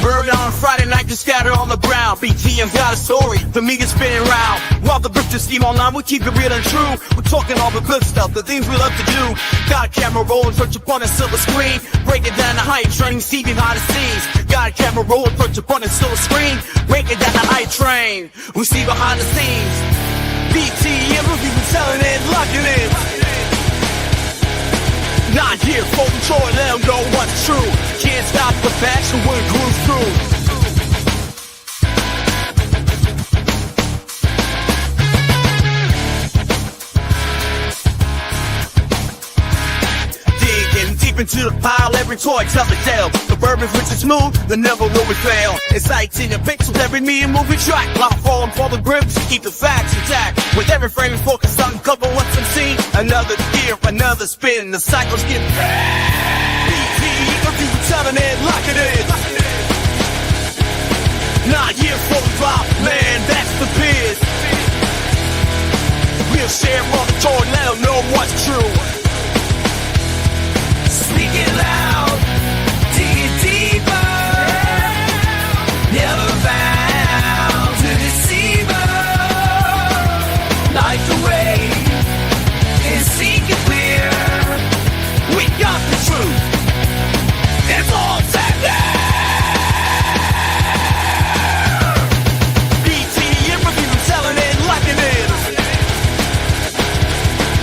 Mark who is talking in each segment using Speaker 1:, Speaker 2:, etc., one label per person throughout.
Speaker 1: Bourbon on Friday night to scatter on the ground. BTM's got a story, the media's spinning round. While the grip to steam online, we keep it real and true. We're talking all the good stuff, the things we love to do. Got a camera rolling, search upon a silver screen. Break it down the hype train, see behind the scenes. Got a camera rolling, search upon a silver screen. Break it down the hype train, we see behind the scenes. BTM, we've been selling it, locking it. Not here for control, let them know what's true. Can't stop the passion when it cruise through. Digging deep into the pile, every toy tells a tale. The bourbon's rich and smooth, the never will we fail. It's sights in your pixels, every me and movie track. While falling for the grips, keep the facts intact. With every frame and focus on cover what's unseen. Another year, another spin, the cycle's getting BT, if you were telling it, lock it in. Not here for the drop, man, that's the biz. We'll share on the tour, let them know what's true. Speak it loud, dig it deeper. Never bound to deceiver. Like the way is seeking clear. We got the truth. It's all set there. BTM, if you telling it like it is.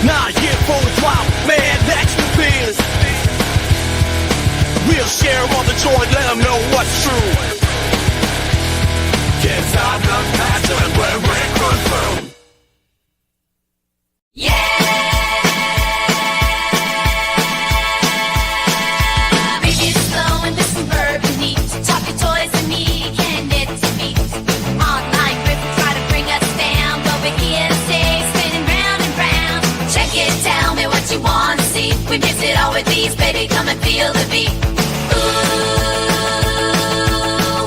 Speaker 1: Not here for the drop, man, that's the biz. We'll share all the joy, let them know what's true. Kids are the passion when we cruise through.
Speaker 2: Yeah! Baby, it's slow and this suburban neat. Talking toys and me, can knit to meet. Online grips try to bring us down, but we're here to stay, spinning round and round. Check it, tell me what you want to see. We mix it all with these, baby, come and feel the beat. Ooh,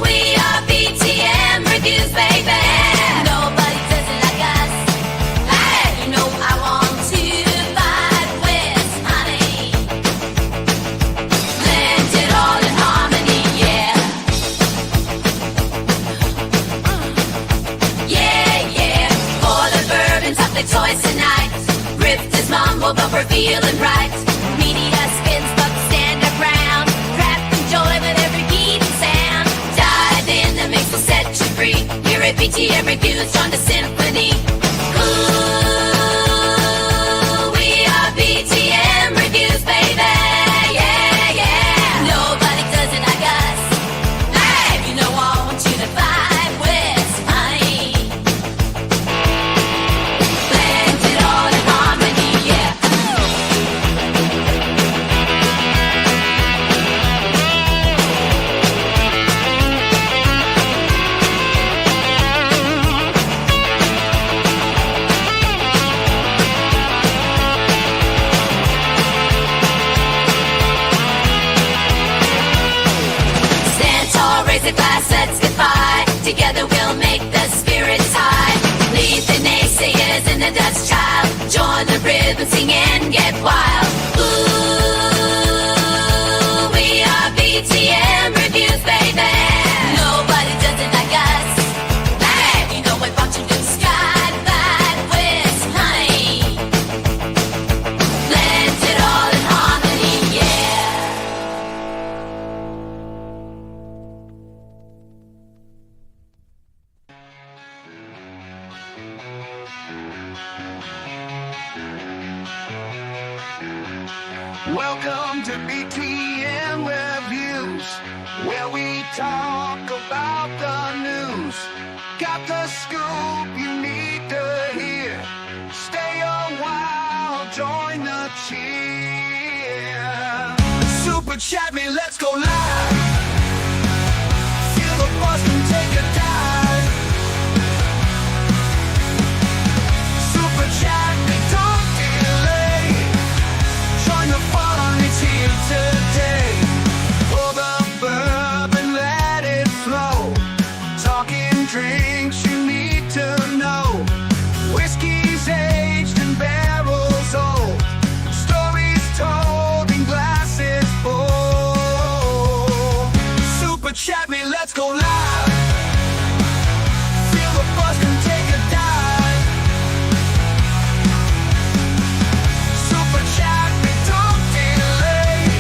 Speaker 2: we are BTM reviews, baby. Nobody does it like us. Hey, you know I want to fight with honey. Blend it all in harmony, yeah. Yeah, yeah. For the bourbon, top the toys tonight. Ripped his mumble, but we're feeling right. Media spins, but stand our ground. Joy with every beat and sound. Dive in the mix will set you free. Here at BTM Reviews, join the symphony. Ooh, we are BTM Reviews, baby. Yeah, yeah. Nobody does it like us. Hey, you know I want you to vibe with honey. Blend it all in harmony, yeah. Raise a glass, let's get by. Together we'll make the spirits high. Leave the naysayers in the dust, child. Join the rhythm, sing and get wild. Ooh, we are BTM Reviews, baby. Nobody does it like us. Hey, you know we brought you to the sky. That with honey. Blend it all in harmony, yeah.
Speaker 3: Welcome to BTM Reviews, where we talk about the news. Got the scoop you need to hear. Stay a while, join the cheer. Super chat me, let's go live. Feel the buzz and take a dive. Super chat me, don't delay. Join the fun, it's here today. Pour the bourbon, let it flow. Talk
Speaker 1: chat me, let's go live. Feel the buzz, come take a dive. Super chat me, don't delay.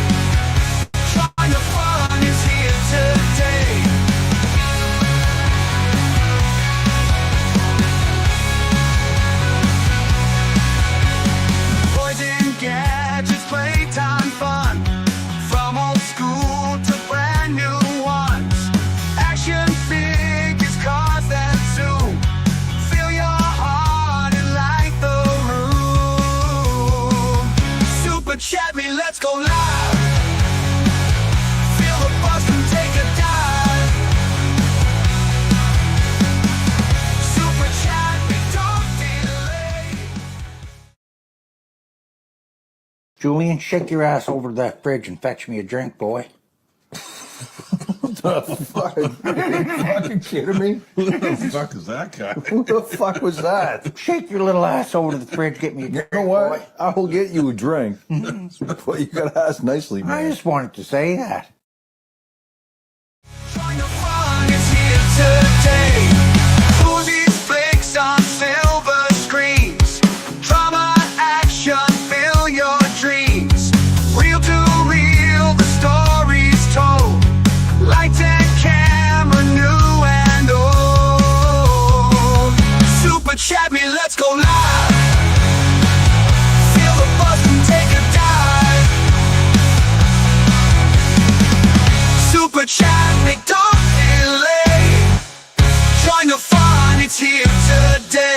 Speaker 1: Trying to fun is here today. Boys and gadgets, playtime fun. From old school to brand new ones. Action figures, cars that zoom. Feel your heart and light the room. Super chat me, let's go live. Feel the buzz, come take a dive. Super chat me, don't delay.
Speaker 4: Julian, shake your ass over to that fridge and fetch me a drink, boy.
Speaker 5: The fuck? Are you fucking kidding me?
Speaker 6: Who the fuck is that guy?
Speaker 5: Who the fuck was that?
Speaker 4: Shake your little ass over to the fridge, get me a
Speaker 5: You
Speaker 4: drink,
Speaker 5: know
Speaker 4: boy.
Speaker 5: what? I will get you a drink. But you gotta ask nicely,
Speaker 4: I
Speaker 5: man.
Speaker 4: just wanted to say that.
Speaker 1: Trying to fun is here today. Movies, flicks on silver screens. Drama, action, fill your dreams. Real to real, the stories told. Lights and camera, new and old. Super chat me, let's go live. Feel the buzz and take a dive. Super chat me, don't delay. Join the fun, it's here today.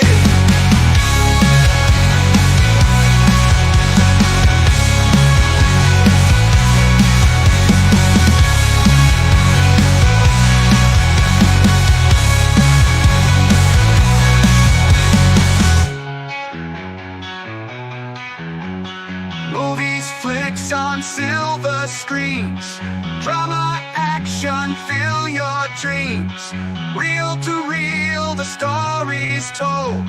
Speaker 1: Movies, flicks on silver screens. Drama, action, fill your dreams. Real to real, the stories told.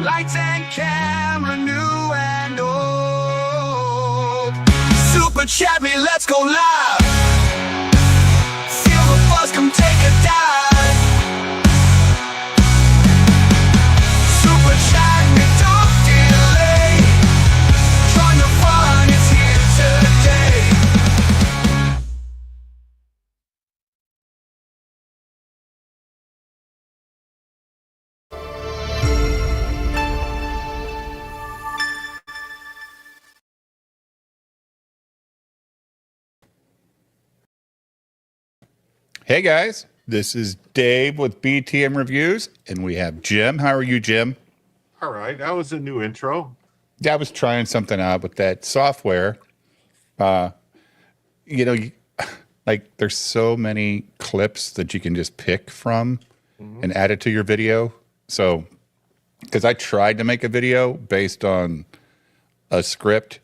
Speaker 1: Lights and camera, new and old. Super chat me, let's go live. Feel the buzz, come take a dive. Super chat me, don't delay. Join the fun, it's here today.
Speaker 7: Hey guys, this is Dave with BTM Reviews, and we have Jim. How are you, Jim?
Speaker 6: All right, that was a new intro.
Speaker 7: Yeah, I was trying something out with that software. Like there's so many clips that you can just pick from and add it to your video. So, because I tried to make a video based on a script,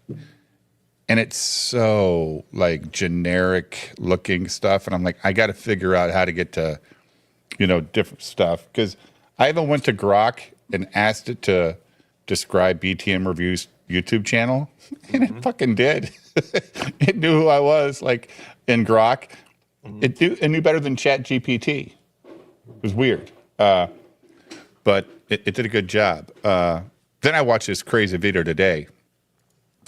Speaker 7: and it's so like generic looking stuff, and I'm like, I got to figure out how to get to, different stuff. Because I even went to Grok and asked it to describe BTM Reviews YouTube channel, and it fucking did. It knew who I was, like in Grok. It knew better than Chat GPT. It was weird, but it did a good job. Then I watched this crazy video today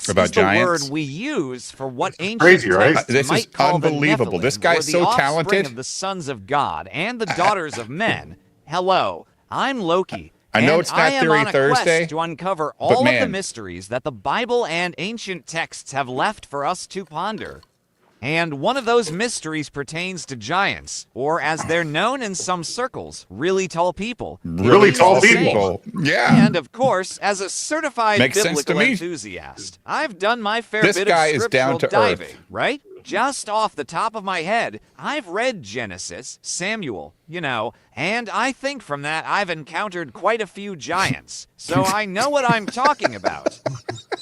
Speaker 7: about
Speaker 8: is the
Speaker 7: giants.
Speaker 8: word we use for what ancient
Speaker 6: crazy, right?
Speaker 8: texts
Speaker 7: This is
Speaker 8: might call the
Speaker 7: unbelievable.
Speaker 8: Nephilim,
Speaker 7: This guy's
Speaker 8: or the
Speaker 7: so
Speaker 8: offspring
Speaker 7: talented.
Speaker 8: of the sons of God and the daughters of men. Hello, I'm Loki.
Speaker 7: I know
Speaker 8: and
Speaker 7: it's not
Speaker 8: I am
Speaker 7: Theory
Speaker 8: on a
Speaker 7: Thursday,
Speaker 8: quest to uncover all of the
Speaker 7: man.
Speaker 8: mysteries that the Bible and ancient texts have left for us to ponder. And one of those mysteries pertains to giants, or as they're known in some circles, really tall people.
Speaker 6: Really
Speaker 8: It
Speaker 6: tall
Speaker 8: means the same.
Speaker 6: people.
Speaker 7: Yeah.
Speaker 8: And of course, as a certified
Speaker 7: Makes sense to
Speaker 8: biblical
Speaker 7: me.
Speaker 8: enthusiast, I've done my fair
Speaker 7: This
Speaker 8: bit
Speaker 7: guy
Speaker 8: of
Speaker 7: is down
Speaker 8: scriptural
Speaker 7: to earth.
Speaker 8: diving, right? Just off the top of my head, I've read Genesis, Samuel, and I think from that I've encountered quite a few giants, so I know what I'm talking about.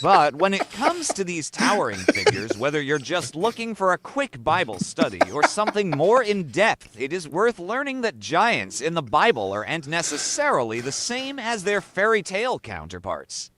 Speaker 8: But when it comes to these towering figures, whether you're just looking for a quick Bible study or something more in-depth, it is worth learning that giants in the Bible aren't necessarily the same as their fairy tale counterparts.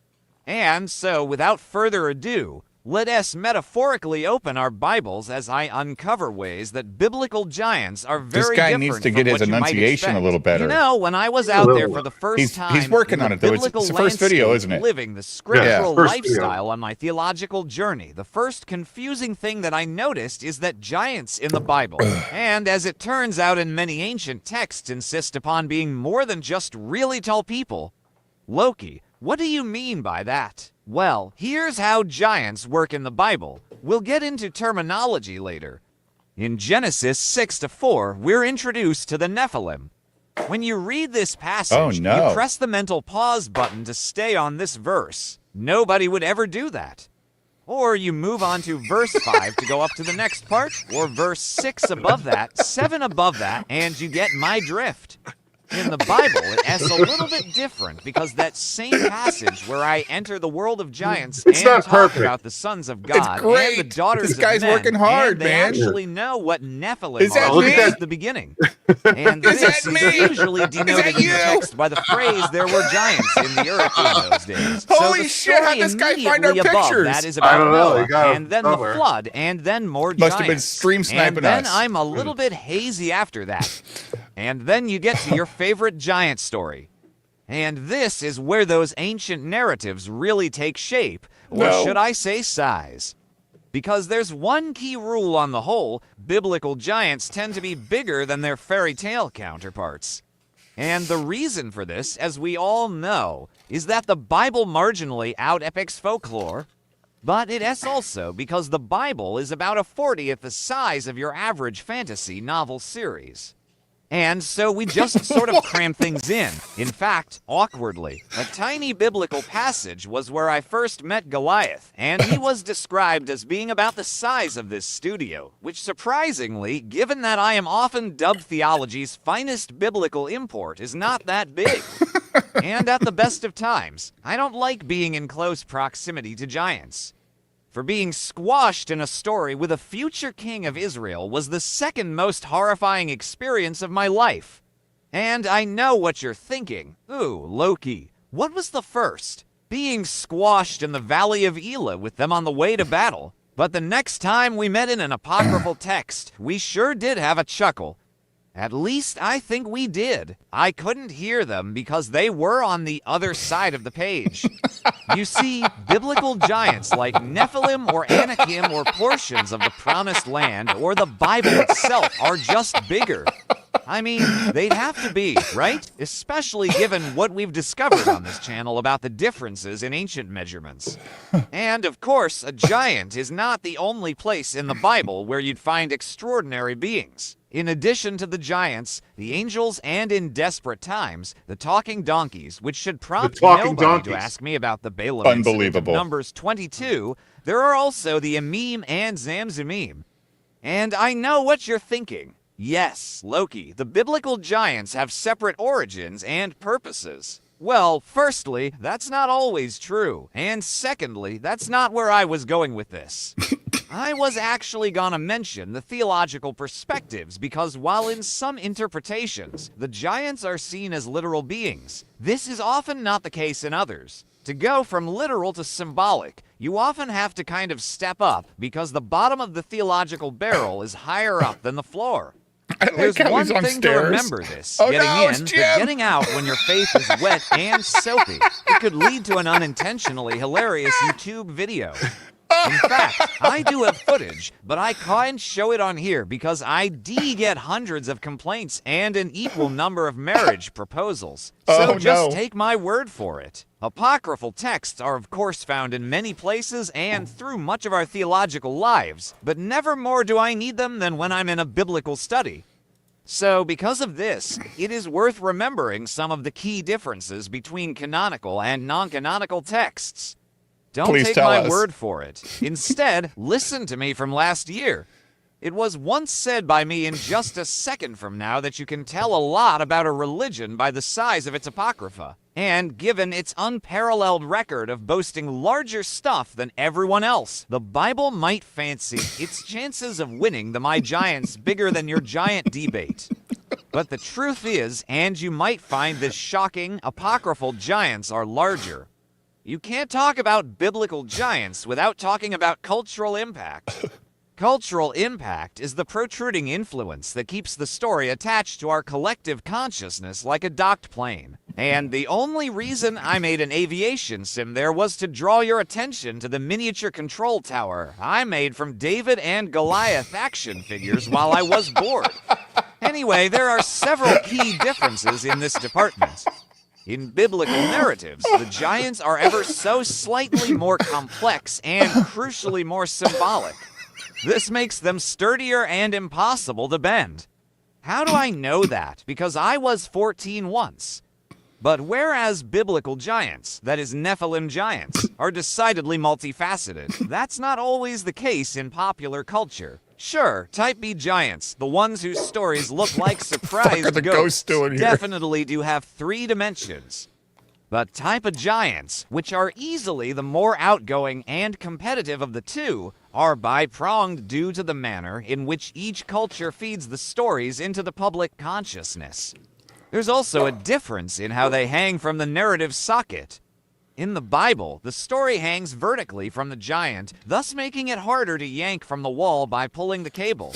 Speaker 8: And so, without further ado, let us metaphorically open our Bibles as I uncover ways that biblical giants are very
Speaker 7: This guy
Speaker 8: different
Speaker 7: needs to
Speaker 8: from
Speaker 7: get his
Speaker 8: what you might
Speaker 7: enunciation a
Speaker 8: expect.
Speaker 7: little better.
Speaker 8: You know, when I was out there for the first time,
Speaker 7: He's working
Speaker 8: in
Speaker 7: on
Speaker 8: the
Speaker 7: it, though. It's
Speaker 8: biblical
Speaker 7: the first video,
Speaker 8: landscape,
Speaker 7: isn't it?
Speaker 8: living the scriptural
Speaker 6: first video.
Speaker 8: lifestyle on my theological journey, the first confusing thing that I noticed is that giants in the Bible, and as it turns out in many ancient texts, insist upon being more than just really tall people. Loki, what do you mean by that? Well, here's how giants work in the Bible. We'll get into terminology later. In Genesis 6-4, we're introduced to the Nephilim. When you read this passage, you press the mental pause button to stay on this verse. Nobody would ever do that. Or you move on to verse 5 to go up to the next part, or verse 6 above that, 7 above that, and you get my drift. In the Bible, it's a little bit different because that same passage where I enter the world of giants and
Speaker 6: not
Speaker 8: talk
Speaker 6: perfect.
Speaker 8: about the sons of God
Speaker 7: great.
Speaker 8: and the daughters
Speaker 7: This guy's
Speaker 8: of men,
Speaker 7: working hard,
Speaker 8: and they
Speaker 7: man.
Speaker 8: actually know what Nephilim
Speaker 7: Is that
Speaker 8: are
Speaker 6: Look at
Speaker 8: since
Speaker 6: that.
Speaker 8: the beginning. And
Speaker 7: Is
Speaker 8: this
Speaker 7: that
Speaker 8: is
Speaker 7: me?
Speaker 8: usually denoted in the
Speaker 7: you?
Speaker 8: text by the phrase "there were giants in the earth in those days."
Speaker 7: Holy
Speaker 8: so the
Speaker 7: shit, how'd
Speaker 8: story
Speaker 7: this guy find our
Speaker 8: immediately above
Speaker 7: pictures?
Speaker 8: that is
Speaker 6: I
Speaker 8: about
Speaker 6: don't know,
Speaker 8: Noah,
Speaker 6: he got 'em
Speaker 8: and then
Speaker 6: somewhere.
Speaker 8: the flood, and then more
Speaker 7: Must have been
Speaker 8: giants.
Speaker 7: stream sniping
Speaker 8: and then
Speaker 7: us.
Speaker 8: I'm a little bit hazy after that. And then you get to your favorite giant story. And this is where those ancient narratives really take shape, or
Speaker 7: No.
Speaker 8: should I say size. Because there's one key rule on the whole: biblical giants tend to be bigger than their fairy tale counterparts. And the reason for this, as we all know, is that the Bible marginally out-epics folklore. But it is also because the Bible is about a 40th the size of your average fantasy novel series. And so we just sort of cram things in. In fact, awkwardly, a tiny biblical passage was where I first met Goliath, and he was described as being about the size of this studio, which surprisingly, given that I am often dubbed theology's finest biblical import, is not that big. And at the best of times, I don't like being in close proximity to giants. For being squashed in a story with a future king of Israel was the second most horrifying experience of my life. And I know what you're thinking. Ooh, Loki, what was the first? Being squashed in the Valley of Elah with them on the way to battle. But the next time we met in an apocryphal text, we sure did have a chuckle. At least I think we did. I couldn't hear them because they were on the other side of the page. You see, biblical giants like Nephilim or Anakim or portions of the Promised Land or the Bible itself are just bigger. I mean, they'd have to be, right? Especially given what we've discovered on this channel about the differences in ancient measurements. And, of course, a giant is not the only place in the Bible where you'd find extraordinary beings. In addition to the giants, the angels, and in desperate times, the talking donkeys, which should prompt nobody
Speaker 6: donkeys.
Speaker 8: to ask me about the Balaam incident of
Speaker 7: Unbelievable.
Speaker 8: Numbers 22, there are also the Amim and Zamzumim. And I know what you're thinking. Yes, Loki, the biblical giants have separate origins and purposes. Well, firstly, that's not always true. And secondly, that's not where I was going with this. I was actually gonna mention the theological perspectives because while in some interpretations, the giants are seen as literal beings, this is often not the case in others. To go from literal to symbolic, you often have to kind of step up because the bottom of the theological barrel is higher up than the floor. There's
Speaker 7: how
Speaker 8: one
Speaker 7: he's on
Speaker 8: thing to
Speaker 7: stairs.
Speaker 8: remember this.
Speaker 7: Oh,
Speaker 8: getting
Speaker 7: no, it's
Speaker 8: in, but
Speaker 7: Jim.
Speaker 8: getting out when your faith is wet and soapy. It could lead to an unintentionally hilarious YouTube video. In fact, I do have footage, but I can't show it on here because I get hundreds of complaints and an equal number of marriage proposals. So
Speaker 7: Oh,
Speaker 8: just
Speaker 7: no.
Speaker 8: take my word for it. Apocryphal texts are of course found in many places and through much of our theological lives, but never more do I need them than when I'm in a biblical study. So, because of this, it is worth remembering some of the key differences between canonical and non-canonical texts. Don't
Speaker 7: Please
Speaker 8: take
Speaker 7: tell
Speaker 8: my
Speaker 7: us.
Speaker 8: word for it. Instead, listen to me from last year. It was once said by me in just a second from now that you can tell a lot about a religion by the size of its apocrypha. And given its unparalleled record of boasting larger stuff than everyone else, the Bible might fancy its chances of winning the My Giant's bigger than your giant debate. But the truth is, and you might find this shocking, apocryphal giants are larger. You can't talk about biblical giants without talking about cultural impact. Cultural impact is the protruding influence that keeps the story attached to our collective consciousness like a docked plane. And the only reason I made an aviation sim there was to draw your attention to the miniature control tower I made from David and Goliath action figures while I was bored. Anyway, there are several key differences in this department. In biblical narratives, the giants are ever so slightly more complex and crucially more symbolic. This makes them sturdier and impossible to bend. How do I know that? Because I was 14 once. But whereas biblical giants, that is Nephilim giants, are decidedly multifaceted, that's not always the case in popular culture. Sure, Type B giants, the ones whose stories look like surprised
Speaker 7: the
Speaker 8: ghosts,
Speaker 7: ghosts doing here?
Speaker 8: definitely do have 3 dimensions. But Type of giants, which are easily the more outgoing and competitive of the two, are bi-pronged due to the manner in which each culture feeds the stories into the public consciousness. There's also a difference in how they hang from the narrative socket. In the Bible, the story hangs vertically from the giant, thus making it harder to yank from the wall by pulling the cable.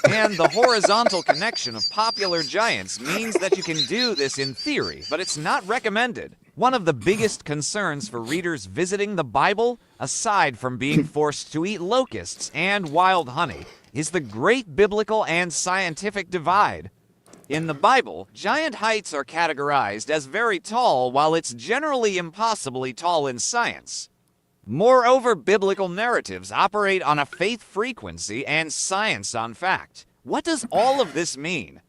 Speaker 8: And the horizontal connection of popular giants means that you can do this in theory, but it's not recommended. One of the biggest concerns for readers visiting the Bible, aside from being forced to eat locusts and wild honey, is the great biblical and scientific divide. In the Bible, giant heights are categorized as very tall, while it's generally impossibly tall in science. Moreover, biblical narratives operate on a faith frequency and science on fact. What does all of this mean?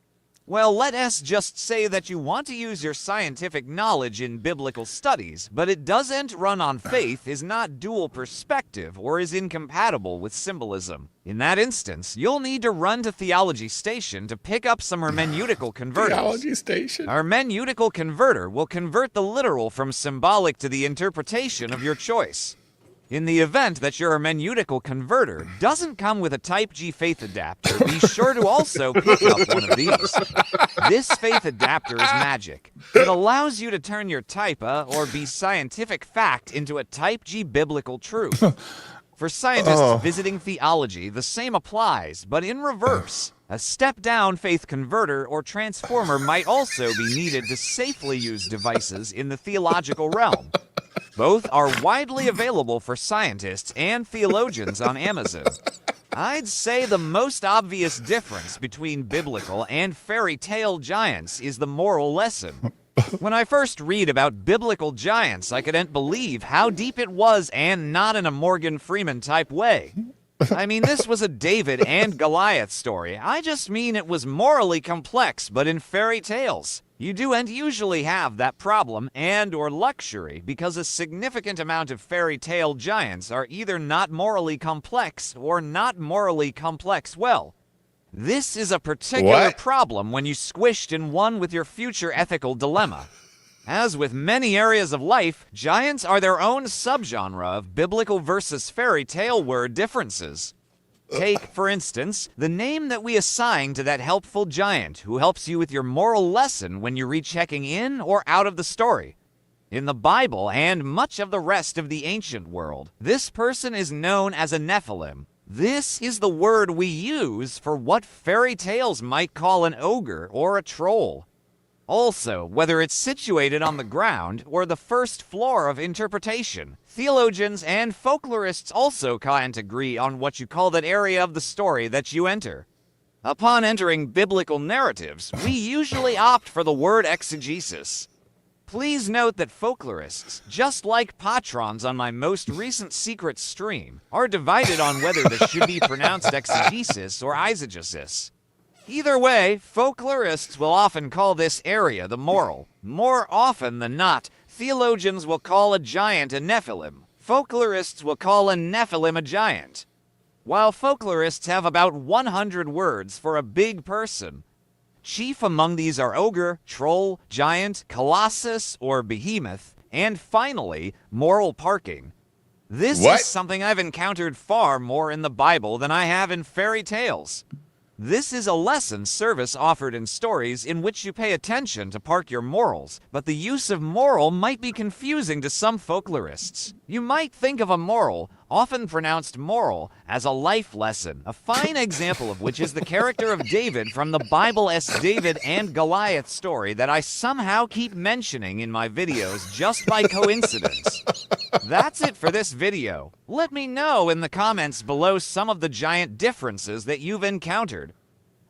Speaker 8: Well, let us just say that you want to use your scientific knowledge in biblical studies, but it doesn't run on faith, is not dual perspective, or is incompatible with symbolism. In that instance, you'll need to run to Theology Station to pick up some hermeneutical converters.
Speaker 7: Theology Station.
Speaker 8: A hermeneutical converter will convert the literal from symbolic to the interpretation of your choice. In the event that your hermeneutical converter doesn't come with a Type G faith adapter, be sure to also pick up one of these. This faith adapter is magic. It allows you to turn your Type A or B scientific fact into a Type G biblical truth. For scientists visiting theology, the same applies, but in reverse. A step-down faith converter or transformer might also be needed to safely use devices in the theological realm. Both are widely available for scientists and theologians on Amazon. I'd say the most obvious difference between biblical and fairy tale giants is the moral lesson. When I first read about biblical giants, I couldn't believe how deep it was, and not in a Morgan Freeman type way. I mean, this was a David and Goliath story. I just mean it was morally complex, but in fairy tales. You don't usually have that problem and or luxury, because a significant amount of fairy tale giants are either not morally complex or not morally complex well. This is a particular problem when you squished in one with your future ethical dilemma. As with many areas of life, giants are their own subgenre of biblical versus fairy tale word differences. Take, for instance, the name that we assign to that helpful giant who helps you with your moral lesson when you reach checking in or out of the story. In the Bible and much of the rest of the ancient world, this person is known as a Nephilim. This is the word we use for what fairy tales might call an ogre or a troll. Also, whether it's situated on the ground or the first floor of interpretation, theologians and folklorists also can't agree on what you call that area of the story that you enter. Upon entering biblical narratives, we usually opt for the word exegesis. Please note that folklorists, just like patrons on my most recent secret stream, are divided on whether this should be pronounced exegesis or eisegesis. Either way, folklorists will often call this area the moral. More often than not, theologians will call a giant a Nephilim. Folklorists will call a Nephilim a giant. While folklorists have about 100 words for a big person, chief among these are ogre, troll, giant, colossus, or behemoth, and finally, moral parking. This is something I've encountered far more in the Bible than I have in fairy tales. This is a lesson service offered in stories in which you pay attention to park your morals, but the use of moral might be confusing to some folklorists. You might think of a moral, often pronounced moral, as a life lesson, a fine example of which is the character of David from the Bible-esque David and Goliath story that I somehow keep mentioning in my videos just by coincidence. That's it for this video. Let me know in the comments below some of the giant differences that you've encountered.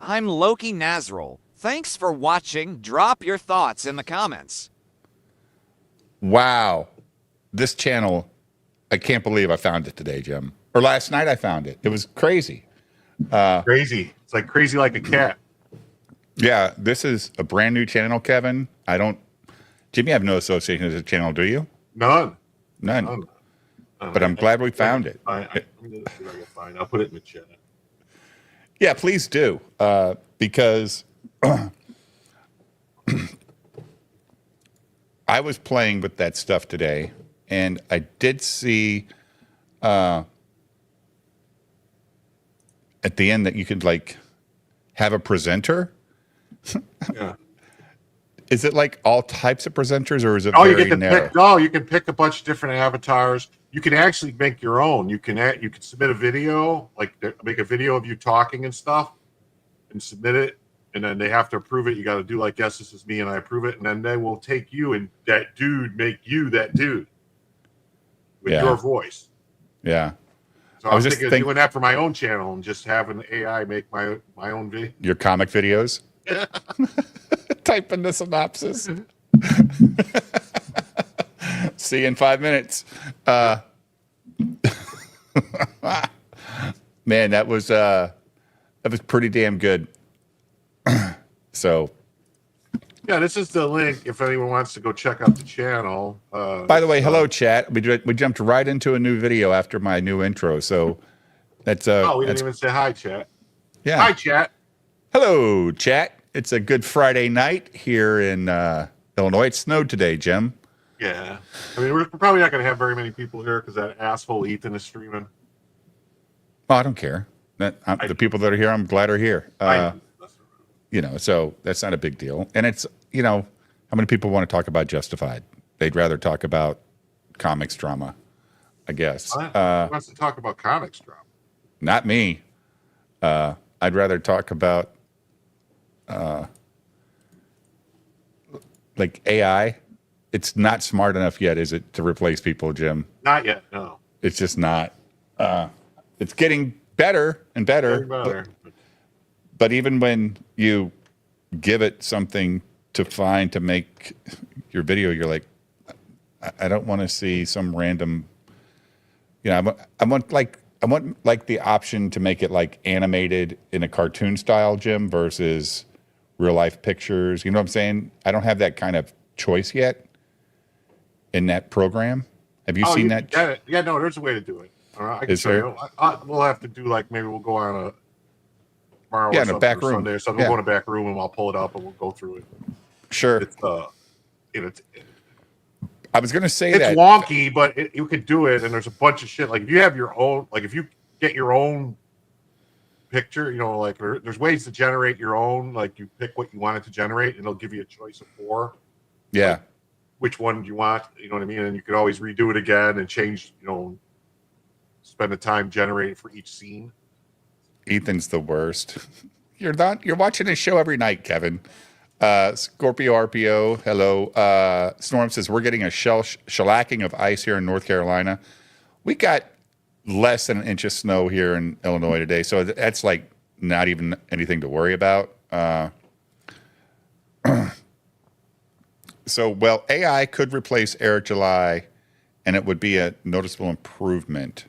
Speaker 8: I'm Loki Nazrul. Thanks for watching. Drop your thoughts in the comments.
Speaker 7: Wow. This channel, I can't believe I found it today, Jim. Or last night I found it. It was crazy.
Speaker 6: Crazy. It's like crazy like a cat.
Speaker 7: Yeah, this is a brand new channel, Kevin. Jimmy, you have no association with this channel, do you?
Speaker 6: None.
Speaker 7: None. But I'm glad we found it.
Speaker 6: I'll put it in the chat.
Speaker 7: Yeah, please do. Because I was playing with that stuff today, and I did see at the end that you could like have a presenter.
Speaker 6: Yeah.
Speaker 7: Is it like all types of presenters, or is it
Speaker 6: Oh,
Speaker 7: very
Speaker 6: you get to
Speaker 7: narrow?
Speaker 6: pick. Oh, you can pick a bunch of different avatars. You can actually make your own. You can submit a video, like make a video of you talking and stuff, and submit it. And then they have to approve it. You got to do like, yes, this is me, and I approve it. And then they will take you and that dude make you that dude with your voice.
Speaker 7: Yeah.
Speaker 6: So I was thinking of doing that for my own channel and just having AI make my own video.
Speaker 7: Your comic videos. Type in the synopsis. See you in 5 minutes. Man, that was pretty damn good. So,
Speaker 6: yeah, this is the link if anyone wants to go check out the channel.
Speaker 7: by the way, hello chat. We jumped right into a new video after my new intro. So that's
Speaker 6: we didn't even say hi, chat.
Speaker 7: Yeah.
Speaker 6: Hi, chat.
Speaker 7: Hello, chat. It's a good Friday night here in Illinois. It snowed today, Jim.
Speaker 6: Yeah. I mean, we're probably not going to have very many people here because that asshole Ethan is streaming.
Speaker 7: Oh, I don't care. The people that are here, I'm glad are here. So that's not a big deal. And it's, how many people want to talk about Justi-Fried? They'd rather talk about comics drama, I guess.
Speaker 6: Who wants to talk about comics drama?
Speaker 7: Not me. I'd rather talk about like AI. It's not smart enough yet, is it, to replace people, Jim?
Speaker 6: Not yet, no.
Speaker 7: It's just not. It's getting better and better. But even when you give it something to find to make your video, you're like, I don't want to see some random. I want the option to make it like animated in a cartoon style, Jim, versus real life pictures. You know what I'm saying? I don't have that kind of choice yet in that program. Have you seen that?
Speaker 6: Yeah, no, there's a way to do it. I can show you. We'll have to do maybe we'll go on a tomorrow
Speaker 7: in a back room.
Speaker 6: Sunday or something. We'll go in a back room and I'll pull it up and we'll go through it.
Speaker 7: Sure. I was going to say
Speaker 6: it's wonky, but you could do it. And there's a bunch of shit. Like if you have your own, like if you get your own picture, there's ways to generate your own. Like you pick what you want it to generate, and it'll give you a choice of 4.
Speaker 7: Yeah.
Speaker 6: Like, which one do you want? You know what I mean? And you could always redo it again and change. Spend the time generating for each scene.
Speaker 7: Ethan's the worst. You're watching his show every night, Kevin. Scorpio RPO, hello. Storm says, we're getting a shellacking of ice here in North Carolina. We got less than an inch of snow here in Illinois today, so that's like not even anything to worry about. So, AI could replace Eric July, and it would be a noticeable improvement.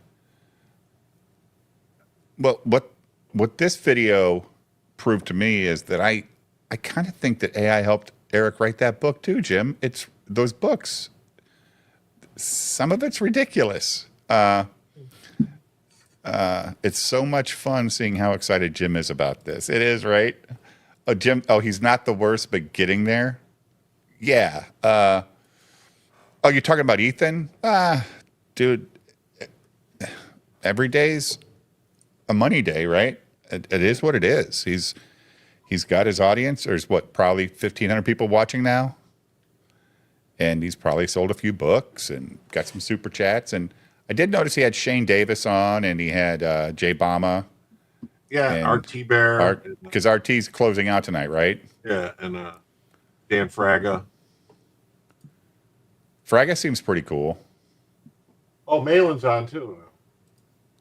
Speaker 7: Well, what this video proved to me is that I kind of think that AI helped Eric write that book too, Jim. It's those books. Some of it's ridiculous. It's so much fun seeing how excited Jim is about this. It is, right? Oh, Jim. Oh, he's not the worst, but getting there. Yeah. Oh, you're talking about Ethan? Dude. Every day's a money day, right? it is what it is. He's got his audience. There's probably 1,500 people watching now, and he's probably sold a few books and got some super chats. And I did notice he had Shane Davis on, and he had Jay Bama.
Speaker 6: Yeah, RT Bear.
Speaker 7: Because RT's closing out tonight, right?
Speaker 6: Yeah, and Dan Fraga.
Speaker 7: Fraga seems pretty cool.
Speaker 6: Oh, Malin's on too.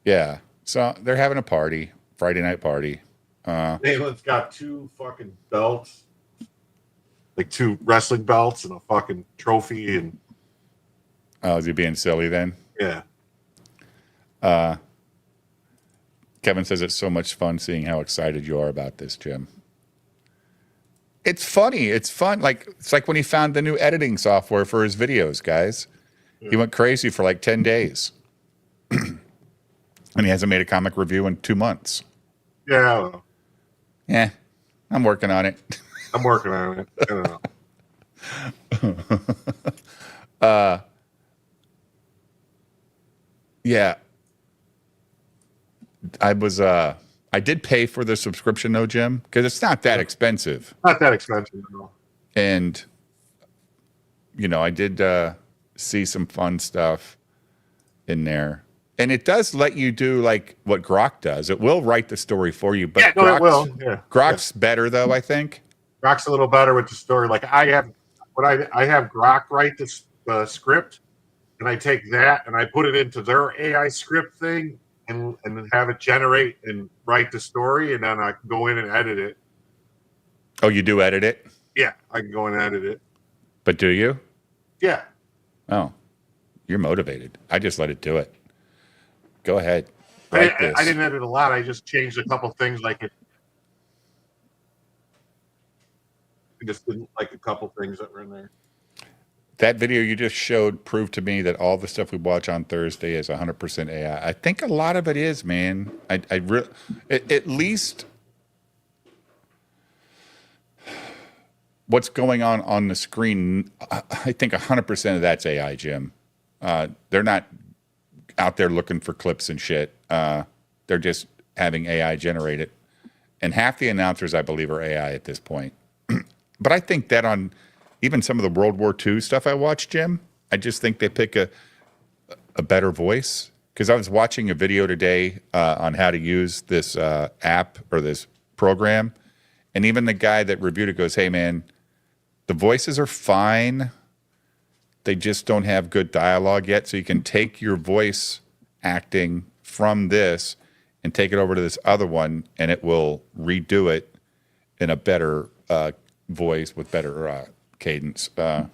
Speaker 7: Yeah. So they're having a party, Friday night party.
Speaker 6: Malin's got 2 fucking belts, like 2 wrestling belts and a fucking trophy. And
Speaker 7: oh, is he being silly then?
Speaker 6: yeah.
Speaker 7: Kevin says it's so much fun seeing how excited you are about this, Jim. It's funny. It's fun. It's like when he found the new editing software for his videos, guys. He went crazy for like 10 days. And he hasn't made a comic review in 2 months.
Speaker 6: Yeah, I don't know.
Speaker 7: Yeah, I'm working on it.
Speaker 6: I'm working on it. I don't know.
Speaker 7: Yeah. I did pay for the subscription though, Jim, because it's not that expensive.
Speaker 6: Not that expensive at all.
Speaker 7: And, I did see some fun stuff in there. And it does let you do like what Grok does. It will write the story for you. But
Speaker 6: Yeah, no, it will. Yeah.
Speaker 7: Grok's better though, I think.
Speaker 6: Grok's a little better with the story. Like I have Grok write the script, and I take that and I put it into their AI script thing and have it generate and write the story, and then I can go in and edit it.
Speaker 7: Oh, you do edit it?
Speaker 6: Yeah, I can go and edit it.
Speaker 7: But do you?
Speaker 6: Yeah.
Speaker 7: Oh, you're motivated. I just let it do it. Go ahead. Write this.
Speaker 6: I didn't edit a lot. I just changed a couple things, I just didn't like a couple things that were in there.
Speaker 7: That video you just showed proved to me that all the stuff we watch on Thursday is 100% AI. I think a lot of it is, man. At least what's going on the screen, I think 100% of that's AI, Jim. They're not out there looking for clips and shit. They're just having AI generate it. And half the announcers, I believe, are AI at this point. But I think that on even some of the World War II stuff I watched, Jim, I just think they pick a better voice. Because I was watching a video today on how to use this app or this program. And even the guy that reviewed it goes, hey, man, the voices are fine. They just don't have good dialogue yet. So you can take your voice acting from this and take it over to this other one, and it will redo it in a better voice with better cadence. Well,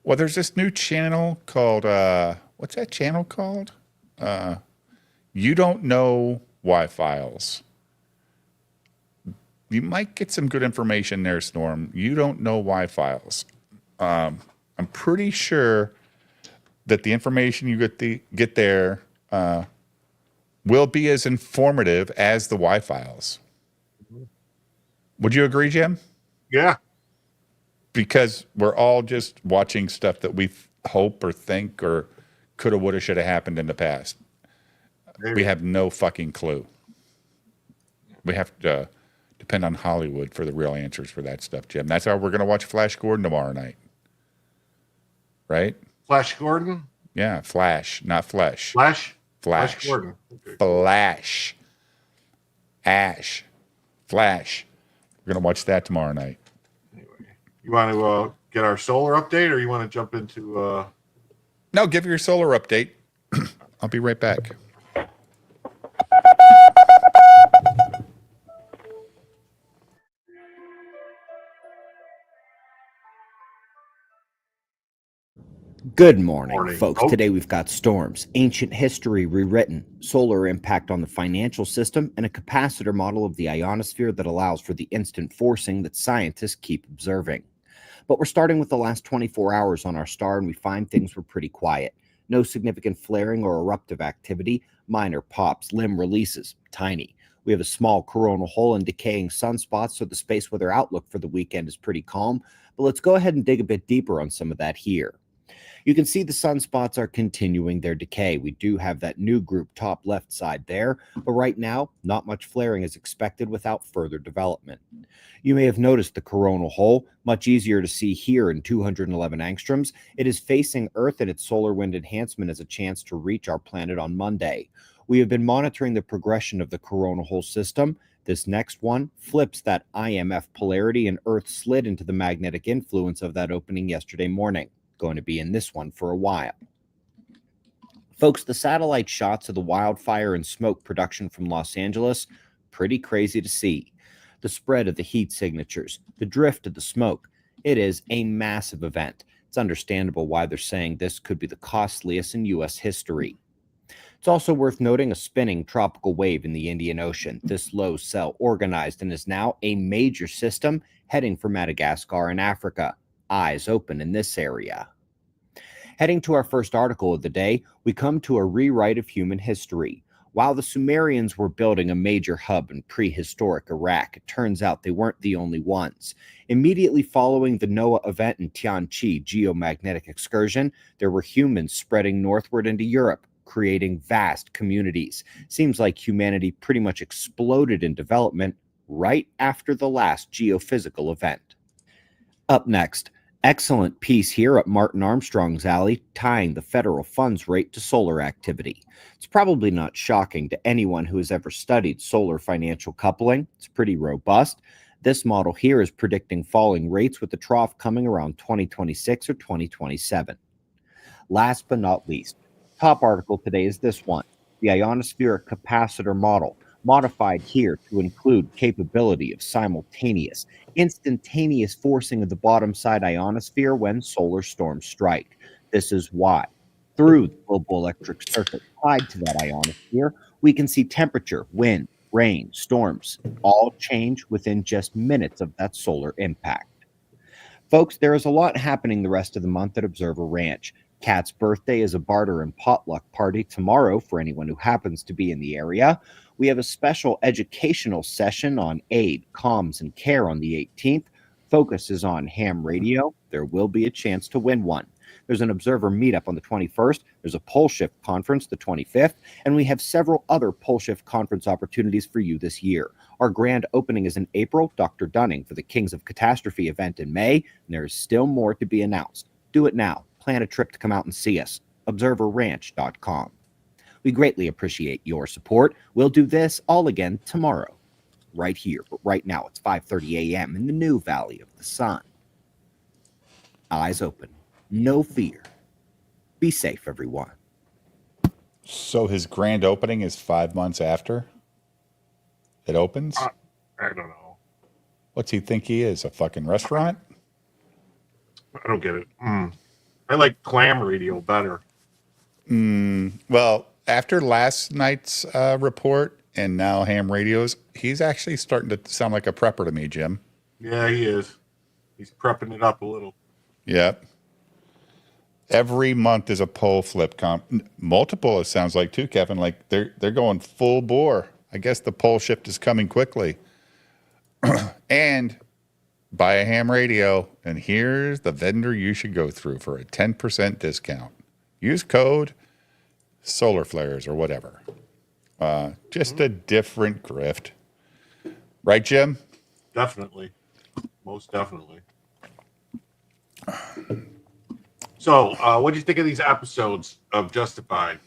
Speaker 7: there's this new channel called, what's that channel called? You Don't Know Y-Files. You might get some good information there, Storm. You Don't Know Y-Files. I'm pretty sure that the information you get there will be as informative as the Y-Files. Would you agree, Jim?
Speaker 6: Yeah.
Speaker 7: Because we're all just watching stuff that we hope or think or coulda, woulda, shoulda happened in the past.
Speaker 6: Maybe.
Speaker 7: We have no fucking clue. We have to depend on Hollywood for the real answers for that stuff, Jim. That's how we're going to watch Flash Gordon tomorrow night. Right?
Speaker 6: Flash Gordon?
Speaker 7: Yeah, Flash, not Flesh.
Speaker 6: Flash?
Speaker 7: Flash.
Speaker 6: Flash Gordon. Okay.
Speaker 7: Flash. Ash. Flash. We're going to watch that tomorrow night.
Speaker 6: Anyway, you want to get our solar update, or you want to jump into...
Speaker 7: No, give your solar update. I'll be right back.
Speaker 9: Good morning,
Speaker 6: Morning,
Speaker 9: folks.
Speaker 6: folks.
Speaker 9: Today we've got storms, ancient history rewritten, solar impact on the financial system, and a capacitor model of the ionosphere that allows for the instant forcing that scientists keep observing. But we're starting with the last 24 hours on our star, and we find things were pretty quiet. No significant flaring or eruptive activity, minor pops, limb releases, tiny. We have a small coronal hole and decaying sunspots, so the space weather outlook for the weekend is pretty calm. But let's go ahead and dig a bit deeper on some of that here. You can see the sunspots are continuing their decay. We do have that new group top left side there, but right now, not much flaring is expected without further development. You may have noticed the coronal hole, much easier to see here in 211 angstroms. It is facing Earth, and its solar wind enhancement has a chance to reach our planet on Monday. We have been monitoring the progression of the coronal hole system. This next one flips that IMF polarity, and Earth slid into the magnetic influence of that opening yesterday morning. Going to be in this one for a while. Folks, the satellite shots of the wildfire and smoke production from Los Angeles, pretty crazy to see. The spread of the heat signatures, the drift of the smoke. It is a massive event. It's understandable why they're saying this could be the costliest in U.S. history. It's also worth noting a spinning tropical wave in the Indian Ocean. This low cell organized and is now a major system heading for Madagascar and Africa. Eyes open in this area. Heading to our first article of the day, we come to a rewrite of human history. While the Sumerians were building a major hub in prehistoric Iraq, it turns out they weren't the only ones. Immediately following the Noah event in Tianqi geomagnetic excursion, there were humans spreading northward into Europe, creating vast communities. Seems like humanity pretty much exploded in development right after the last geophysical event. Up next, excellent piece here at Martin Armstrong's alley, tying the federal funds rate to solar activity. It's probably not shocking to anyone who has ever studied solar financial coupling. It's pretty robust. This model here is predicting falling rates, with the trough coming around 2026 or 2027. Last but not least, top article today is this one, the ionospheric capacitor model, modified here to include capability of simultaneous, instantaneous forcing of the bottom side ionosphere when solar storms strike. This is why, through the global electric circuit tied to that ionosphere, we can see temperature, wind, rain, storms all change within just minutes of that solar impact. Folks, there is a lot happening the rest of the month at Observer Ranch. Kat's birthday is a barter and potluck party tomorrow for anyone who happens to be in the area. We have a special educational session on aid, comms, and care on the 18th. Focus is on ham radio. There will be a chance to win one. There's an Observer meetup on the 21st. There's a Pole Shift conference the 25th. And we have several other Pole Shift conference opportunities for you this year. Our grand opening is in April, Dr. Dunning for the Kings of Catastrophe event in May. And there is still more to be announced. Do it now. Plan a trip to come out and see us. ObserverRanch.com. We greatly appreciate your support. We'll do this all again tomorrow, right here. But right now, it's 5:30 a.m. in the new Valley of the Sun. Eyes open. No fear. Be safe, everyone.
Speaker 7: So his grand opening is 5 months after it opens?
Speaker 6: I don't know.
Speaker 7: What's he think he is, a fucking restaurant?
Speaker 6: I don't get it. I like clam radio better.
Speaker 7: Well, after last night's report and now ham radios, he's actually starting to sound like a prepper to me, Jim.
Speaker 6: Yeah, he is. He's prepping it up a little.
Speaker 7: Yep. Every month is a pole flip multiple, it sounds like too, Kevin. Like they're going full bore. I guess the pole shift is coming quickly. And buy a ham radio, and here's the vendor you should go through for a 10% discount. Use code solar flares or whatever. Just a different grift. Right, Jim?
Speaker 6: Definitely. Most definitely. So, what do you think of these episodes of Justified?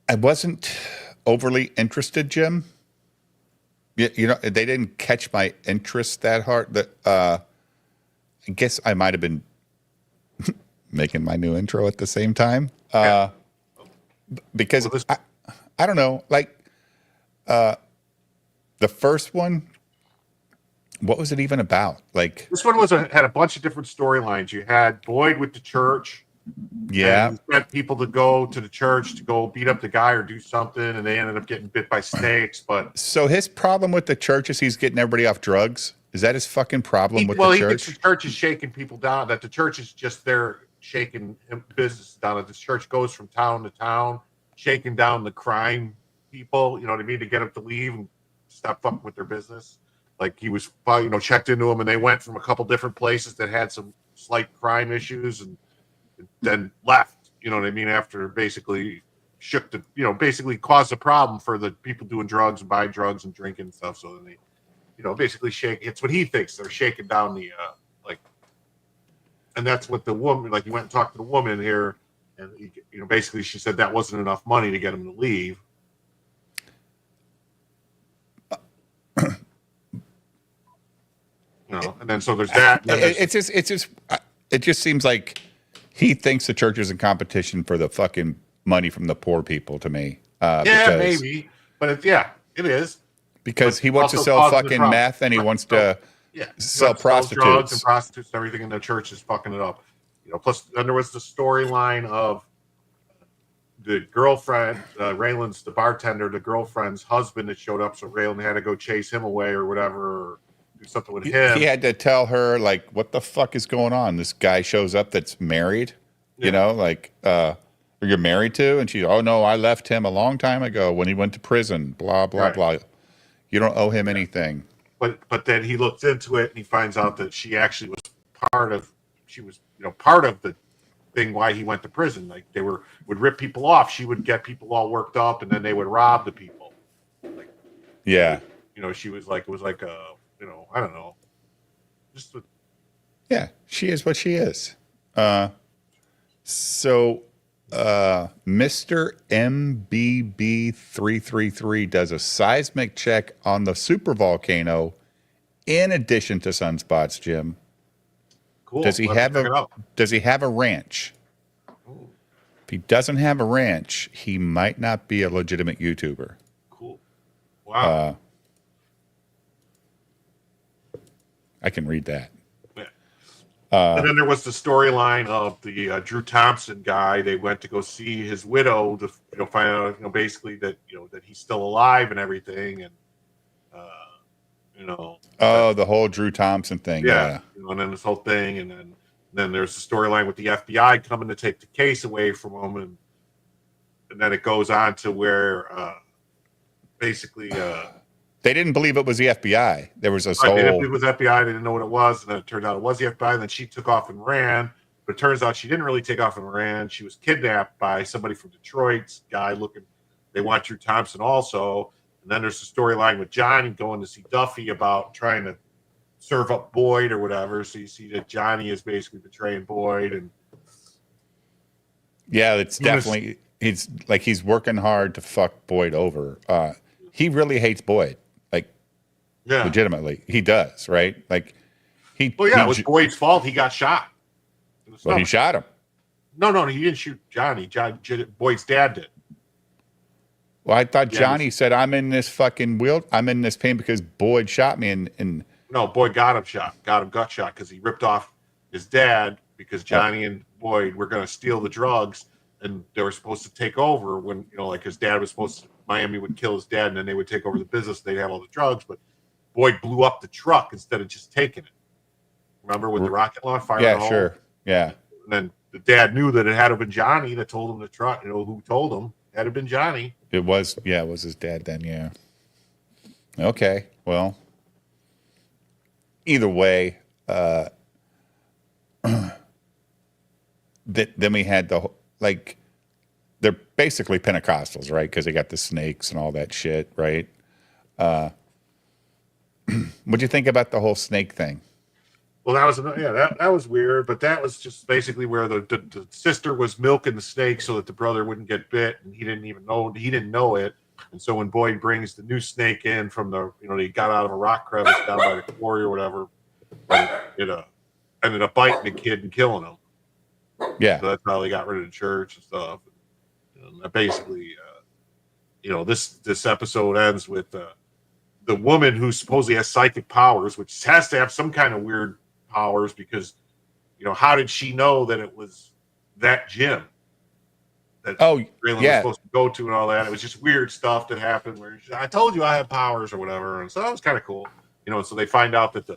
Speaker 7: I wasn't overly interested, Jim. You know, they didn't catch my interest that hard. I guess I might have been making my new intro at the same time. Because I don't know, like the first one, what was it even about? Like
Speaker 6: this one had a bunch of different storylines. You had Boyd with the church.
Speaker 7: Yeah.
Speaker 6: And he sent people to go to the church to go beat up the guy or do something, and they ended up getting bit by snakes. But
Speaker 7: so his problem with the church is he's getting everybody off drugs. Is that his fucking problem with the church?
Speaker 6: He thinks the church is shaking people down. That the church is just there shaking business down. That this church goes from town to town, shaking down the crime people. You know what I mean? To get them to leave and stop fucking with their business. Like he was, checked into them, and they went from a couple different places that had some slight crime issues and then left. You know what I mean? After basically shook the, basically caused a problem for the people doing drugs and buying drugs and drinking and stuff. So then they, basically shake. It's what he thinks they're shaking down the like, and that's what the woman, like, he went and talked to the woman here, and he, basically she said that wasn't enough money to get him to leave. And then so there's that.
Speaker 7: It just seems like he thinks the church is in competition for the fucking money from the poor people. To me,
Speaker 6: maybe, but it is
Speaker 7: because
Speaker 6: but
Speaker 7: he wants to sell fucking meth and he wants to sell prostitutes,
Speaker 6: drugs and prostitutes, and everything in the church is fucking it up. Plus then there was the storyline of the girlfriend, Raylan's the bartender, the girlfriend's husband that showed up, so Raylan had to go chase him away or whatever, or do something with him.
Speaker 7: He had to tell her, like, what the fuck is going on? This guy shows up that's married, you're married to? And she's, oh no, I left him a long time ago when he went to prison, blah, blah, blah. You don't owe him anything.
Speaker 6: But then he looks into it and he finds out that she actually was part of the thing why he went to prison. Like they would rip people off. She would get people all worked up and then they would rob the people. Like, she was like, it was like a, I don't know.
Speaker 7: She is what she is. So Mr. MBB333 does a seismic check on the supervolcano in addition to sunspots, Jim.
Speaker 6: Cool.
Speaker 7: Does he have a ranch?
Speaker 6: Ooh.
Speaker 7: If he doesn't have a ranch, he might not be a legitimate YouTuber.
Speaker 6: Cool. Wow.
Speaker 7: I can read that.
Speaker 6: And then there was the storyline of the Drew Thompson guy. They went to go see his widow to find out basically that that he's still alive and everything, and
Speaker 7: the whole Drew Thompson thing.
Speaker 6: And then this whole thing, and then there's the storyline with the FBI coming to take the case away from him, and then it goes on to where basically.
Speaker 7: They didn't believe it was the FBI. There was a
Speaker 6: They didn't believe it was FBI. They didn't know what it was. And then it turned out it was the FBI. And then she took off and ran. But it turns out she didn't really take off and ran. She was kidnapped by somebody from Detroit. Guy looking. They want Drew Thompson also. And then there's the storyline with Johnny going to see Duffy about trying to serve up Boyd or whatever. So you see that Johnny is basically betraying Boyd. And
Speaker 7: it's definitely he's working hard to fuck Boyd over. He really hates Boyd. Legitimately, he does, right? Like
Speaker 6: it was Boyd's fault. He got shot.
Speaker 7: Well, he shot him.
Speaker 6: No, he didn't shoot Johnny. Boyd's dad did.
Speaker 7: Well, I thought Johnny said, "I'm in this fucking I'm in this pain because Boyd shot me." And
Speaker 6: no, Boyd got him gut shot because he ripped off his dad because Johnny and Boyd were going to steal the drugs and they were supposed to take over when his dad was supposed to. Miami would kill his dad and then they would take over the business. They'd have all the drugs, but Boyd blew up the truck instead of just taking it. Remember with the rocket launch fire?
Speaker 7: Yeah, sure. Yeah.
Speaker 6: And then the dad knew that it had to have been Johnny that told him the truck. Who told him? It had to have been Johnny.
Speaker 7: It was his dad then. Yeah. Okay. Well, either way, then we had they're basically Pentecostals, right? Because they got the snakes and all that shit, right? What'd you think about the whole snake thing?
Speaker 6: Well, that was weird, but that was just basically where the sister was milking the snake so that the brother wouldn't get bit, and he didn't know it. And so when Boyd brings the new snake in from he got out of a rock crevice down by the quarry or whatever, it ended up biting the kid and killing him.
Speaker 7: Yeah,
Speaker 6: so that's how they got rid of the church and stuff. And basically, this episode ends with the woman who supposedly has psychic powers, which has to have some kind of weird powers because, how did she know that it was that gym that Raylan was supposed to go to and all that? It was just weird stuff that happened where I told you I had powers or whatever. And so that was kind of cool. So they find out that the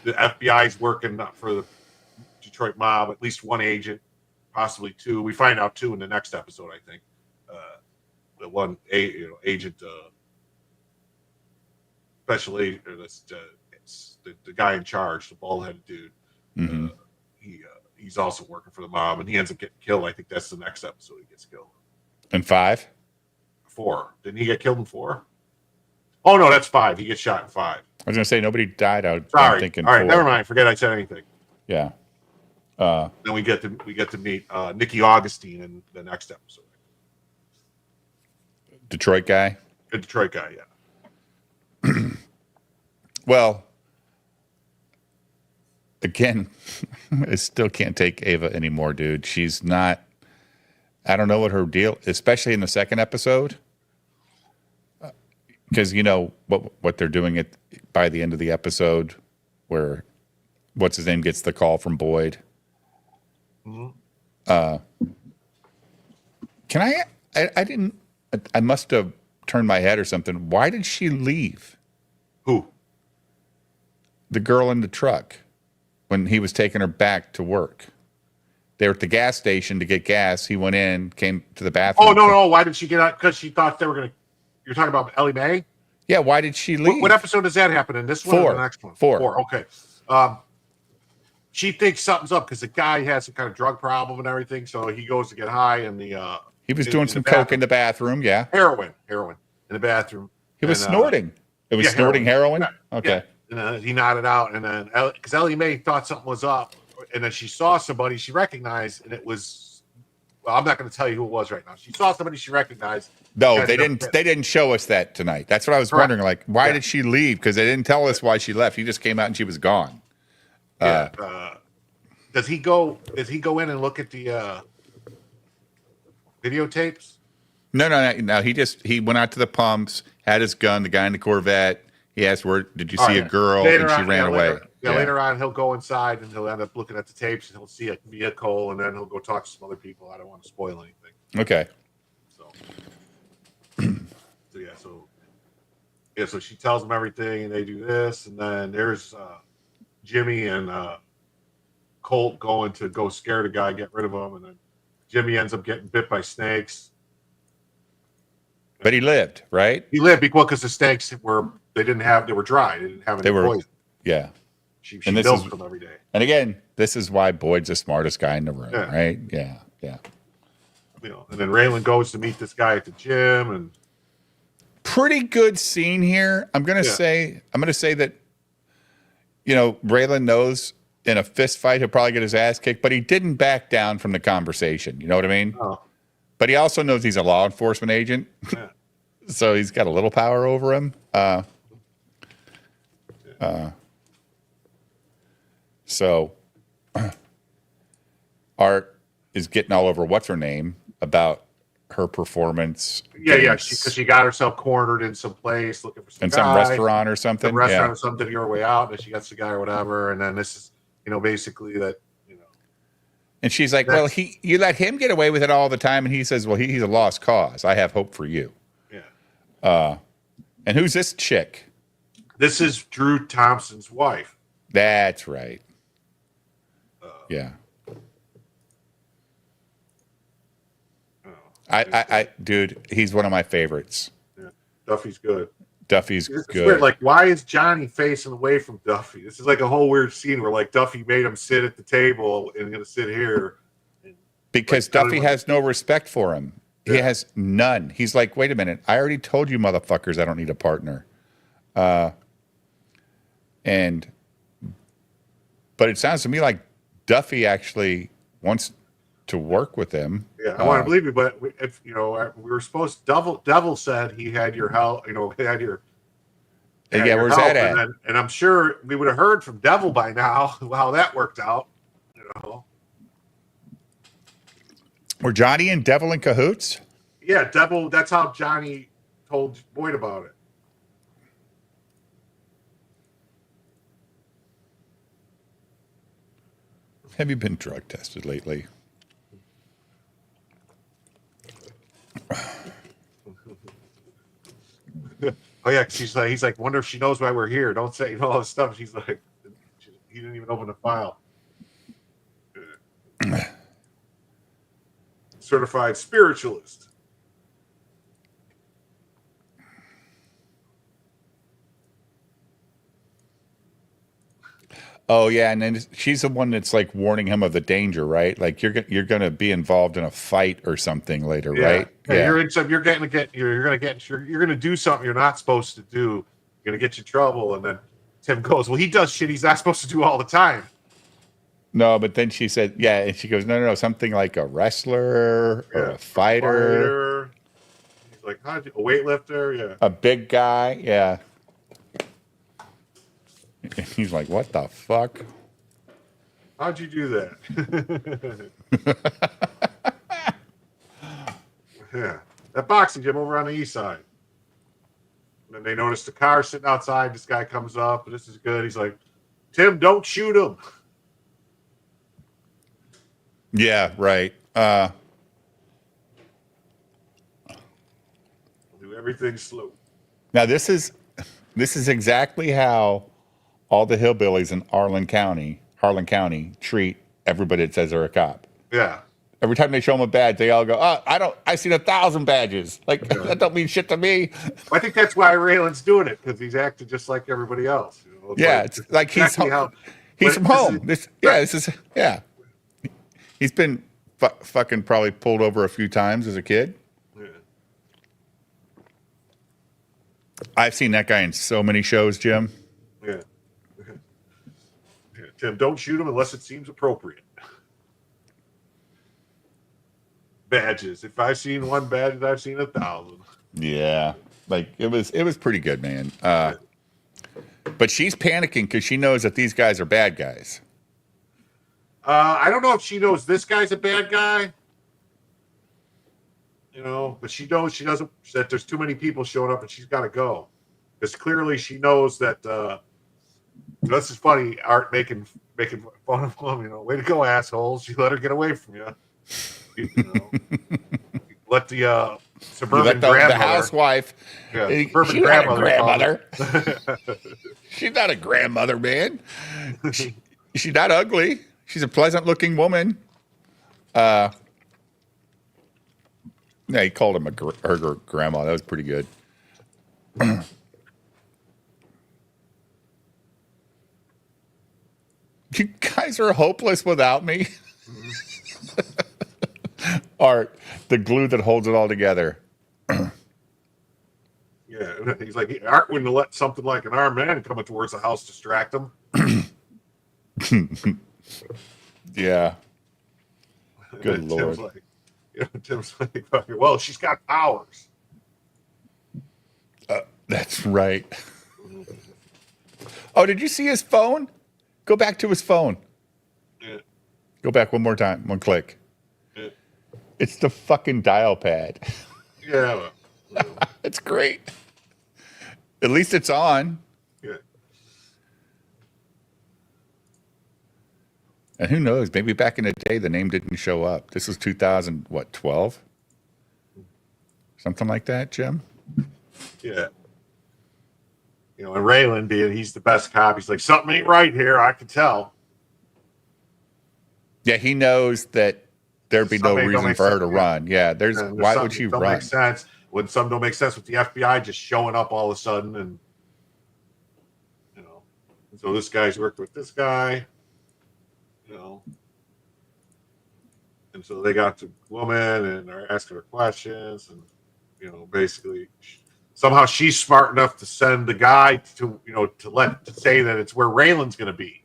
Speaker 6: FBI is working for the Detroit mob, at least one agent, possibly two. We find out two in the next episode, I think. The one agent, especially the guy in charge, the bald-headed dude.
Speaker 7: Mm-hmm.
Speaker 6: he's also working for the mob, and he ends up getting killed. I think that's the next episode he gets killed.
Speaker 7: In 5?
Speaker 6: 4. Didn't he get killed in 4? Oh no, that's 5. He gets shot in 5.
Speaker 7: I was gonna say nobody died out.
Speaker 6: Sorry.
Speaker 7: I'm thinking
Speaker 6: All right,
Speaker 7: 4.
Speaker 6: never mind. Forget I said anything.
Speaker 7: Yeah.
Speaker 6: Then we get to meet Nikki Augustine in the next episode.
Speaker 7: Detroit guy.
Speaker 6: The Detroit guy, yeah.
Speaker 7: Well, again, I still can't take Ava anymore, dude. She's not. I don't know what her deal, especially in the second episode, because you know what they're doing by the end of the episode, where what's his name gets the call from Boyd. Can I didn't. I must have turned my head or something. Why did she leave?
Speaker 6: Who?
Speaker 7: The girl in the truck when he was taking her back to work. They were at the gas station to get gas. He went in, came to the bathroom.
Speaker 6: Oh, no. Why did she get out? Because she thought they were going to. You're talking about Ellie Mae?
Speaker 7: Yeah, why did she leave?
Speaker 6: What episode does that happen in? This one
Speaker 7: 4.
Speaker 6: or the next one?
Speaker 7: 4.
Speaker 6: Okay. She thinks something's up because the guy has some kind of drug problem and everything. So he goes to get high and
Speaker 7: he was doing some coke in the bathroom. Yeah.
Speaker 6: Heroin in the bathroom.
Speaker 7: He was snorting. It was snorting heroin?
Speaker 6: Yeah.
Speaker 7: Okay.
Speaker 6: Yeah. And he nodded out. And then, because Ellie Mae thought something was up. And then she saw somebody she recognized. And it was, well, I'm not going to tell you who it was right now. She saw somebody she recognized.
Speaker 7: No, they didn't. They didn't show us that tonight. That's what I was wondering. Like, why did she leave? Because they didn't tell us why she left. He just came out and she was gone.
Speaker 6: Yeah. Does he go in and look at the videotapes?
Speaker 7: No. He went out to the pumps, had his gun. The guy in the Corvette. He asked, "Where did you see a girl?"
Speaker 6: Later
Speaker 7: and she
Speaker 6: on,
Speaker 7: ran away.
Speaker 6: Later on, he'll go inside and he'll end up looking at the tapes and he'll see a vehicle and then he'll go talk to some other people. I don't want to spoil anything.
Speaker 7: Okay.
Speaker 6: So she tells them everything and they do this, and then there's Jimmy and Colt going to go scare the guy, get rid of him, and then Jimmy ends up getting bit by snakes.
Speaker 7: But he lived, right?
Speaker 6: He lived because the snakes were they were dry. They didn't have any poison.
Speaker 7: Yeah.
Speaker 6: She milked them every day.
Speaker 7: And again, this is why Boyd's the smartest guy in the room, right? Yeah.
Speaker 6: You know, and then Raylan goes to meet this guy at the gym, and
Speaker 7: pretty good scene here. I'm gonna say that, you know, Raylan knows in a fist fight he'll probably get his ass kicked, but he didn't back down from the conversation. You know what I mean?
Speaker 6: Oh.
Speaker 7: But he also knows he's a law enforcement agent, so he's got a little power over him. So Art is getting all over what's her name about her performance.
Speaker 6: Yeah, because she got herself cornered in some place looking for some
Speaker 7: restaurant or something.
Speaker 6: Some restaurant or something to her way out, and she gets the guy or whatever, and then this is, you know, basically that, you know.
Speaker 7: And she's like, well, you let him get away with it all the time, and he says, well, he's a lost cause. I have hope for you.
Speaker 6: Yeah.
Speaker 7: And who's this chick?
Speaker 6: This is Drew Thompson's wife.
Speaker 7: That's right. Yeah. Dude, he's one of my favorites.
Speaker 6: Yeah. Duffy's good.
Speaker 7: Duffy's
Speaker 6: it's
Speaker 7: good.
Speaker 6: Weird. Like, why is Johnny facing away from Duffy? This is like a whole weird scene where, like, Duffy made him sit at the table and going to sit here.
Speaker 7: Because Duffy has no respect for him. Yeah. He has none. He's like, wait a minute. I already told you motherfuckers I don't need a partner. But it sounds to me like Duffy actually wants to work with him.
Speaker 6: Yeah, I want to believe you, but if you know, we were supposed. Devil said he had your help. You know, he had your.
Speaker 7: Where's that at?
Speaker 6: And I'm sure we would have heard from Devil by now how that worked out. You know.
Speaker 7: Were Johnny and Devil in cahoots?
Speaker 6: Yeah, Devil. That's how Johnny told Boyd about it.
Speaker 7: Have you been drug tested lately?
Speaker 6: Oh yeah, he's like, wonder if she knows why we're here. Don't say, you know, all this stuff. She's like, he didn't even open the file. Certified spiritualist.
Speaker 7: Oh yeah, and then she's the one that's like warning him of the danger, right? Like you're gonna be involved in a fight or something later, right?
Speaker 6: Yeah. You're gonna do something you're not supposed to do. You're gonna get you in trouble, and then Tim goes, "Well, he does shit he's not supposed to do all the time."
Speaker 7: No, but then she said, yeah, and she goes, no, something like a wrestler or a fighter.
Speaker 6: He's like, a weightlifter, yeah.
Speaker 7: A big guy, yeah. And he's like, what the fuck?
Speaker 6: How'd you do that? Yeah. That boxing gym over on the east side. And then they notice the car sitting outside. This guy comes up, and this is good. He's like, Tim, don't shoot him.
Speaker 7: Yeah, right.
Speaker 6: Do everything slow.
Speaker 7: Now this is exactly how all the hillbillies in Harlan County treat everybody that says they're a cop.
Speaker 6: Yeah.
Speaker 7: Every time they show them a badge, they all go, "Oh, I seen 1,000 badges. Like that don't mean shit to me."
Speaker 6: I think that's why Raylan's doing it, because he's acting just like everybody else. You know?
Speaker 7: It's like he's from home. He's been fucking probably pulled over a few times as a kid.
Speaker 6: Yeah.
Speaker 7: I've seen that guy in so many shows, Jim.
Speaker 6: Yeah. Tim, don't shoot him unless it seems appropriate. Badges. If I've seen one badge, I've seen 1,000.
Speaker 7: Yeah, like it was pretty good, man. But she's panicking because she knows that these guys are bad guys.
Speaker 6: I don't know if she knows this guy's a bad guy. You know, but she knows that there's too many people showing up and she's got to go. Because clearly she knows that. This is funny. Art making fun of them. You know, way to go, assholes! You let her get away from you. You know, let the suburban grandmother,
Speaker 7: the housewife,
Speaker 6: suburban
Speaker 7: she's
Speaker 6: grandmother.
Speaker 7: She's not a grandmother, man. She's not ugly. She's a pleasant-looking woman. Yeah, he called him her grandma. That was pretty good. You guys are hopeless without me. Art, the glue that holds it all together.
Speaker 6: Yeah, he's like, Art wouldn't have let something like an armed man coming towards the house distract him.
Speaker 7: Yeah. Good Lord.
Speaker 6: Tim's like, well, she's got powers.
Speaker 7: That's right. Oh, did you see his phone? Go back to his phone.
Speaker 6: Yeah.
Speaker 7: Go back one more time. One click.
Speaker 6: Yeah.
Speaker 7: It's the fucking dial pad.
Speaker 6: Yeah.
Speaker 7: It's great. At least it's on.
Speaker 6: Yeah.
Speaker 7: And who knows? Maybe back in the day, the name didn't show up. This was 2012? Something like that, Jim?
Speaker 6: Yeah. You know, and Raylan being he's the best cop, he's like, something ain't right here. I can tell.
Speaker 7: Yeah, he knows that there'd be no reason for her to run. Yeah, why would she run?
Speaker 6: Make sense when some don't make sense with the FBI just showing up all of a sudden, and you know, and so this guy's worked with this guy, you know, and so they got the woman and are asking her questions, and you know, basically somehow she's smart enough to send the guy to to say that it's where Raylan's going to be.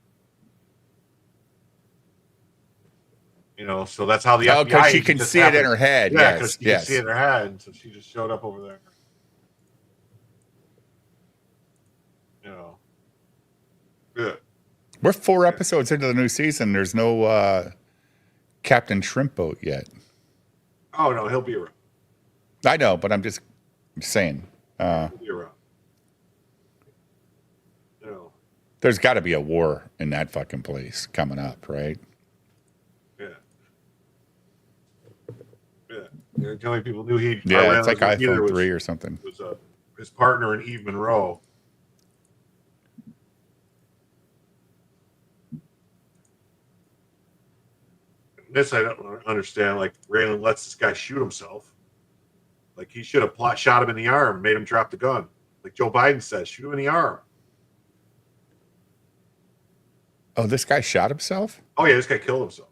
Speaker 6: You know, so that's how the FBI.
Speaker 7: Because she can see it in her head.
Speaker 6: Yeah, because she can see it in her head, and so she just showed up over there. You know, good.
Speaker 7: We're 4 episodes into the new season. There's no Captain Shrimp Boat yet.
Speaker 6: Oh no, he'll be around.
Speaker 7: I know, but I'm just saying.
Speaker 6: He'll be around. You know,
Speaker 7: there's got to be a war in that fucking place coming up, right?
Speaker 6: Yeah, the only people knew he.
Speaker 7: Yeah, it's like iPhone 3 or something.
Speaker 6: Was his partner in Eve Monroe. This I don't understand. Like Raylan lets this guy shoot himself. Like he should have shot him in the arm, made him drop the gun. Like Joe Biden says, shoot him in the arm.
Speaker 7: Oh, this guy shot himself?
Speaker 6: Oh yeah, this guy killed himself.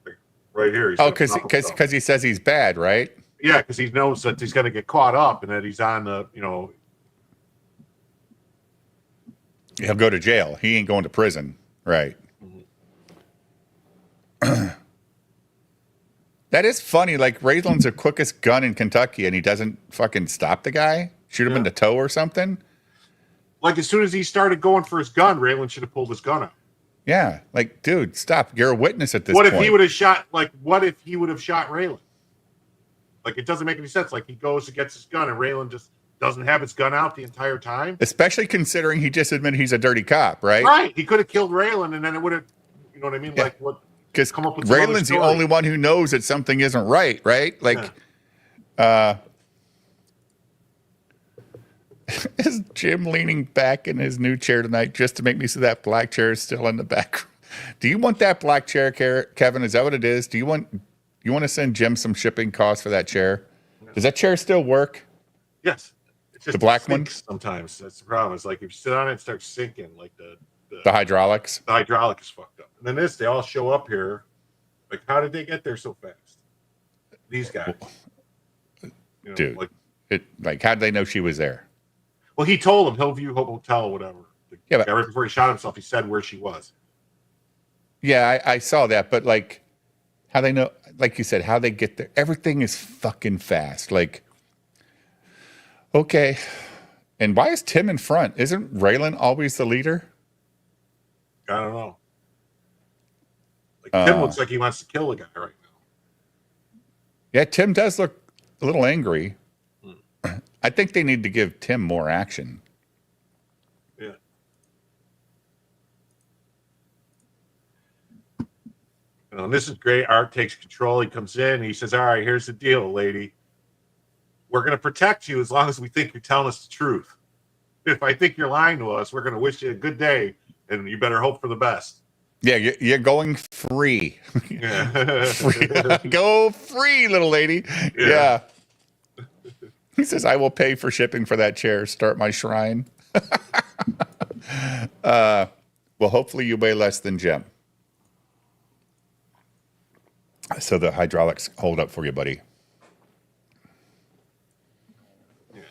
Speaker 6: Like, right here. He's
Speaker 7: Oh,
Speaker 6: gonna pop himself.
Speaker 7: because he says he's bad, right?
Speaker 6: Yeah, because he knows that he's going to get caught up and that he's on the, you know.
Speaker 7: He'll go to jail. He ain't going to prison, right? That is funny. Like Raylan's the quickest gun in Kentucky, and he doesn't fucking stop the guy, shoot him in the toe or something.
Speaker 6: Like as soon as he started going for his gun, Raylan should have pulled his gun out.
Speaker 7: Yeah, like dude, stop. You're a witness at this
Speaker 6: What
Speaker 7: point.
Speaker 6: if he would have shot? Like, what if he would have shot Raylan? Like, it doesn't make any sense. Like, he goes and gets his gun, and Raylan just doesn't have his gun out the entire time.
Speaker 7: Especially considering he just admitted he's a dirty cop, right?
Speaker 6: Right. He could have killed Raylan, and then it would have, you know what I mean?
Speaker 7: Yeah.
Speaker 6: Like, what?
Speaker 7: Because
Speaker 6: Come up with some other
Speaker 7: Raylan's the
Speaker 6: story.
Speaker 7: only one who knows that something isn't right, right? Like, is Jim leaning back in his new chair tonight just to make me see that black chair is still in the back? Do you want that black chair, Kevin? Is that what it is? Do you want to send Jim some shipping costs for that chair? Does that chair still work?
Speaker 6: Yes. It's just
Speaker 7: The black one?
Speaker 6: sometimes. That's the problem. It's like if you sit on it, it starts sinking. Like
Speaker 7: The hydraulics?
Speaker 6: the hydraulic is fucked up. And then they all show up here. Like, how did they get there so fast? These guys. You know,
Speaker 7: Dude, like how did they know she was there?
Speaker 6: Well, he told them Hillview Hotel, whatever.
Speaker 7: Yeah, but-
Speaker 6: right before he shot himself, he said where she was.
Speaker 7: Yeah, I saw that, but like how they know, like you said, how they get there. Everything is fucking fast. Like, okay. And why is Tim in front? Isn't Raylan always the leader?
Speaker 6: I don't know. Like, Tim looks like he wants to kill the guy right now.
Speaker 7: Yeah, Tim does look a little angry. I think they need to give Tim more action.
Speaker 6: Yeah. You know, and this is great. Art takes control. He comes in. And he says, "All right, here's the deal, lady. We're going to protect you as long as we think you're telling us the truth. If I think you're lying to us, we're going to wish you a good day, and you better hope for the best."
Speaker 7: Yeah, you're going free.
Speaker 6: Yeah.
Speaker 7: Go free, little lady. Yeah. He says, "I will pay for shipping for that chair. Start my shrine." Well, hopefully you weigh less than Jim. So the hydraulics hold up for you, buddy.
Speaker 6: Yeah.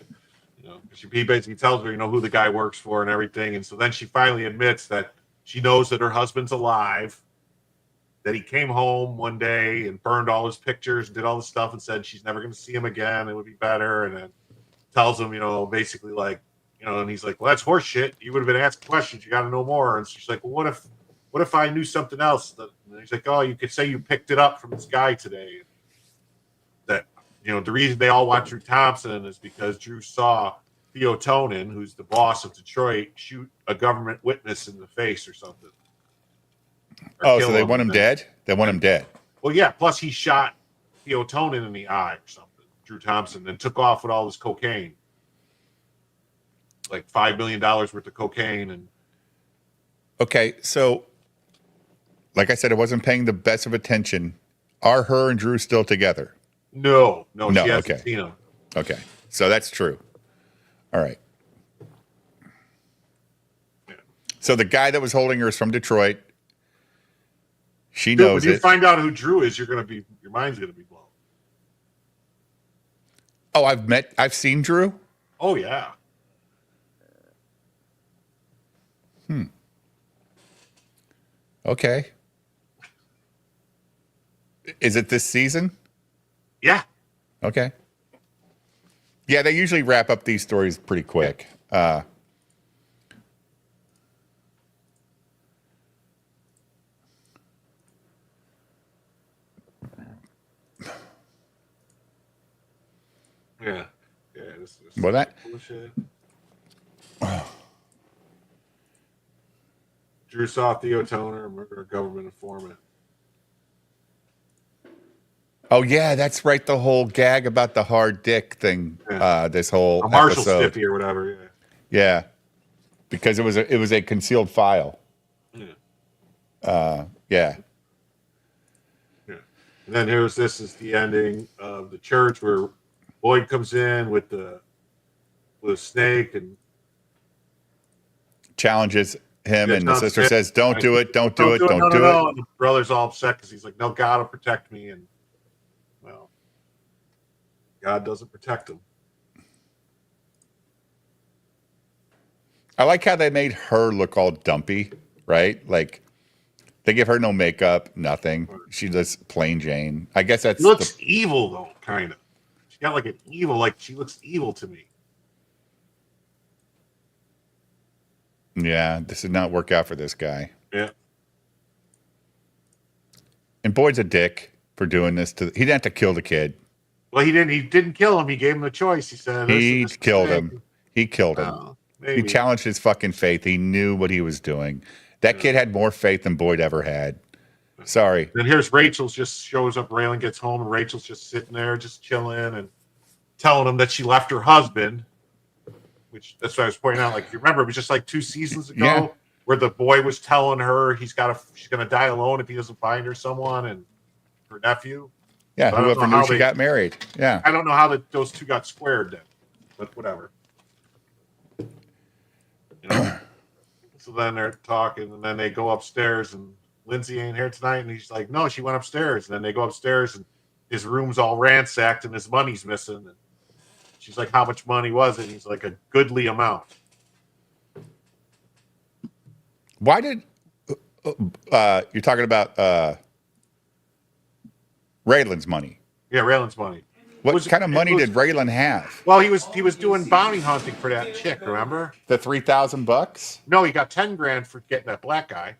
Speaker 6: You know, he basically tells her, you know, who the guy works for and everything. And so then she finally admits that she knows that her husband's alive, that he came home one day and burned all his pictures and did all this stuff and said she's never going to see him again. It would be better. And then tells him, you know, basically like, you know, and he's like, "Well, that's horse shit. You would have been asked questions. You got to know more." And she's like, "Well, what if I knew something else?" And he's like, "Oh, you could say you picked it up from this guy today." That, you know, the reason they all want Drew Thompson is because Drew saw Theo Tonin, who's the boss of Detroit, shoot a government witness in the face or something. Or
Speaker 7: So they want him dead? They want him dead.
Speaker 6: Well, yeah. Plus, he shot Theo Tonin in the eye or something, Drew Thompson, and took off with all this cocaine. Like $5 million worth of cocaine. And
Speaker 7: Okay, so like I said, I wasn't paying the best of attention. Are her and Drew still together?
Speaker 6: no, she hasn't
Speaker 7: okay.
Speaker 6: seen him.
Speaker 7: Okay, so that's true. All right.
Speaker 6: Yeah.
Speaker 7: So the guy that was holding her is from Detroit. She
Speaker 6: Dude,
Speaker 7: knows
Speaker 6: when you
Speaker 7: it.
Speaker 6: find out who Drew is, your mind's gonna be blown.
Speaker 7: Oh, I've seen Drew.
Speaker 6: Oh yeah.
Speaker 7: Okay. Is it this season?
Speaker 6: Yeah.
Speaker 7: Okay. Yeah, they usually wrap up these stories pretty quick.
Speaker 6: Yeah. Yeah. This
Speaker 7: Well, that
Speaker 6: bullshit. Drew saw Theo Toner, murder a government informant.
Speaker 7: Oh yeah, that's right. The whole gag about the hard dick thing.
Speaker 6: Yeah.
Speaker 7: This whole
Speaker 6: A Marshall
Speaker 7: episode.
Speaker 6: Stiffy or whatever. Yeah.
Speaker 7: Yeah, because it was a concealed file.
Speaker 6: Yeah.
Speaker 7: Yeah.
Speaker 6: Yeah. And then this is the ending of the church where Boyd comes in with a snake and
Speaker 7: challenges him,
Speaker 6: Yeah,
Speaker 7: and the
Speaker 6: John
Speaker 7: sister
Speaker 6: Smith.
Speaker 7: says, "Don't do it, don't do it, don't
Speaker 6: no,
Speaker 7: do
Speaker 6: no.
Speaker 7: it."
Speaker 6: And the brother's all upset because he's like, no, God will protect me. And, well, God doesn't protect him.
Speaker 7: I like how they made her look all dumpy, right? Like they give her no makeup, nothing. She just plain Jane. I guess that's
Speaker 6: She looks evil, though, kind of. She got like an evil, like she looks evil to me.
Speaker 7: yeah. This did not work out for this guy.
Speaker 6: Yeah.
Speaker 7: And Boyd's a dick for doing this to. He didn't have to kill the kid.
Speaker 6: Well, he didn't. He didn't kill him. He gave him a choice. He said,
Speaker 7: He
Speaker 6: "Listen,
Speaker 7: killed him. He killed him.
Speaker 6: Well,
Speaker 7: He
Speaker 6: maybe.
Speaker 7: challenged his fucking faith. He knew what he was doing. That kid had more faith than Boyd ever had. Sorry.
Speaker 6: Then here's Rachel just shows up. Raylan gets home, and Rachel's just sitting there, just chilling, and telling him that she left her husband. Which that's what I was pointing out. Like, if you remember, it was just like 2 seasons ago
Speaker 7: Yeah.
Speaker 6: where the boy was telling her she's gonna die alone if he doesn't find her someone, and her nephew.
Speaker 7: Yeah,
Speaker 6: So I don't
Speaker 7: whoever
Speaker 6: know
Speaker 7: knew
Speaker 6: how
Speaker 7: she
Speaker 6: they-
Speaker 7: got married. Yeah.
Speaker 6: I don't know how those two got squared then, but whatever. You know? So then they're talking, and then they go upstairs, and Lindsay ain't here tonight, and he's like, "No, she went upstairs." And then they go upstairs, and his room's all ransacked, and his money's missing. And she's like, "How much money was it?" And he's like, "A goodly amount."
Speaker 7: Why did you're talking about Raylan's money?
Speaker 6: Yeah, Raylan's money.
Speaker 7: What kind of money did Raylan have?
Speaker 6: Well, he was doing bounty hunting for that chick. Remember?
Speaker 7: The $3,000?
Speaker 6: No, he got 10 grand for getting that black guy.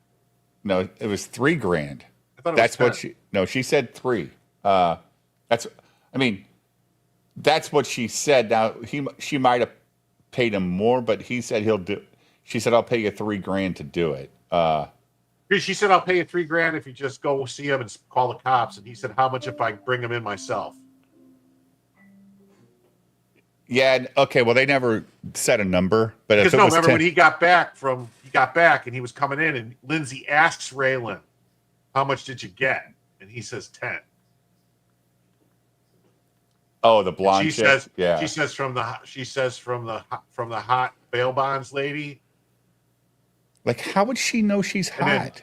Speaker 7: No, it was $3,000.
Speaker 6: I thought it
Speaker 7: That's
Speaker 6: was
Speaker 7: what
Speaker 6: 10.
Speaker 7: she. No, she said 3. That's. I mean, that's what she said. Now she might have paid him more, but he said he'll do. She said, "I'll pay you $3,000 to do it."
Speaker 6: She said, "I'll pay you $3,000 if you just go see him and call the cops." And he said, "How much if I bring him in myself?"
Speaker 7: Yeah. Okay. Well, they never set a number, but
Speaker 6: Because
Speaker 7: if it
Speaker 6: no,
Speaker 7: was
Speaker 6: remember
Speaker 7: 10,
Speaker 6: when he got back and he was coming in, and Lindsay asks Raylan, "How much did you get?" And he says 10.
Speaker 7: oh, the blonde
Speaker 6: She
Speaker 7: chick.
Speaker 6: says,
Speaker 7: yeah.
Speaker 6: She says from the hot bail bonds lady.
Speaker 7: Like, how would she know she's
Speaker 6: And then
Speaker 7: hot?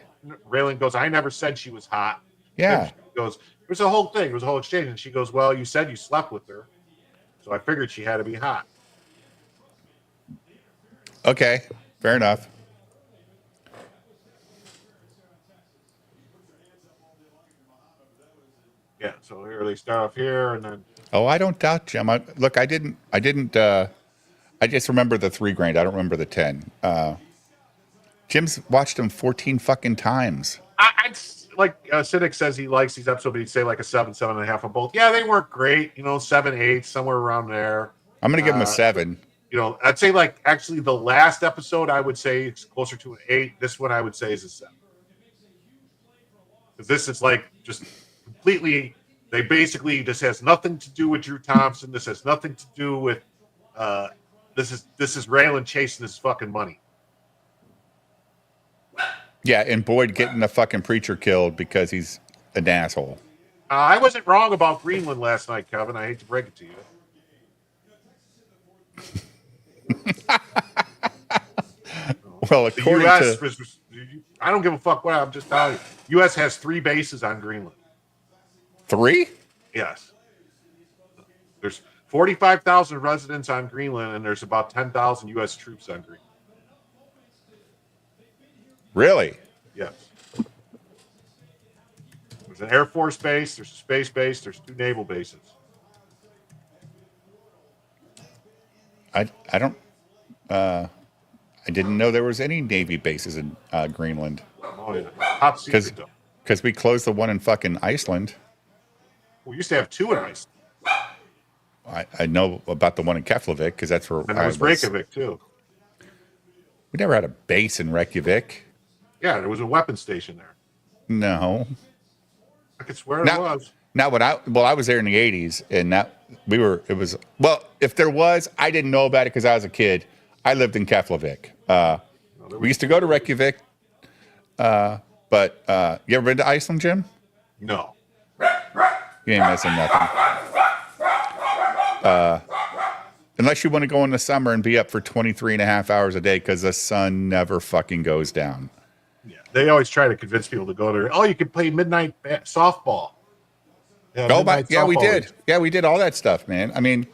Speaker 6: Raylan goes, "I never said she was hot."
Speaker 7: Yeah.
Speaker 6: And she goes, "It was a whole thing. It was a whole exchange." And she goes, "Well, you said you slept with her, so I figured she had to be hot."
Speaker 7: Okay. Fair enough.
Speaker 6: Yeah. So here they start off here, and then
Speaker 7: Oh, I don't doubt Jim. Look, I didn't. I just remember the $3,000. I don't remember the 10. Jim's watched them 14 fucking times.
Speaker 6: I'd like Cynic says he likes these episodes, but he'd say like a 7, 7.5 on both. Yeah, they weren't great. 7, 8, somewhere around there.
Speaker 7: I'm gonna give him a 7.
Speaker 6: I'd say like actually the last episode I would say it's closer to an 8. This one I would say is a 7. Because this is like just completely. They basically this has nothing to do with Drew Thompson. This has nothing to do with. This is Raylan chasing his fucking money.
Speaker 7: Yeah, and Boyd getting the fucking preacher killed because he's an asshole.
Speaker 6: I wasn't wrong about Greenland last night, Kevin. I hate to break it to you.
Speaker 7: Well,
Speaker 6: The
Speaker 7: according
Speaker 6: U.S.
Speaker 7: to
Speaker 6: I don't give a fuck what I'm just telling you. U.S. has 3 bases on Greenland.
Speaker 7: 3,
Speaker 6: Yes. There's 45,000 residents on Greenland, and there's about 10,000 U.S. troops on Greenland.
Speaker 7: really?
Speaker 6: Yes. There's an Air Force base, there's a space base, there's 2 naval bases.
Speaker 7: I don't. I didn't know there was any Navy bases in Greenland
Speaker 6: Oh, yeah. Top secret, though.
Speaker 7: because we closed the one in fucking Iceland.
Speaker 6: We used to have 2 in Iceland,
Speaker 7: I know about the one in Keflavik because that's where
Speaker 6: and there was Reykjavik, too.
Speaker 7: We never had a base in Reykjavik.
Speaker 6: Yeah, there was a weapons station there.
Speaker 7: No.
Speaker 6: I could swear it was.
Speaker 7: Now, I was there in the 80s, and if there was, I didn't know about it because I was a kid. I lived in Keflavik. We used to go to Reykjavik, but you ever been to Iceland, Jim?
Speaker 6: No.
Speaker 7: You ain't missing nothing. Unless you want to go in the summer and be up for 23 and a half hours a day because the sun never fucking goes down.
Speaker 6: Yeah, they always try to convince people to go there. Oh, you can play midnight softball. Yeah,
Speaker 7: We did.
Speaker 6: leagues.
Speaker 7: Yeah, we did all that stuff, man. I mean,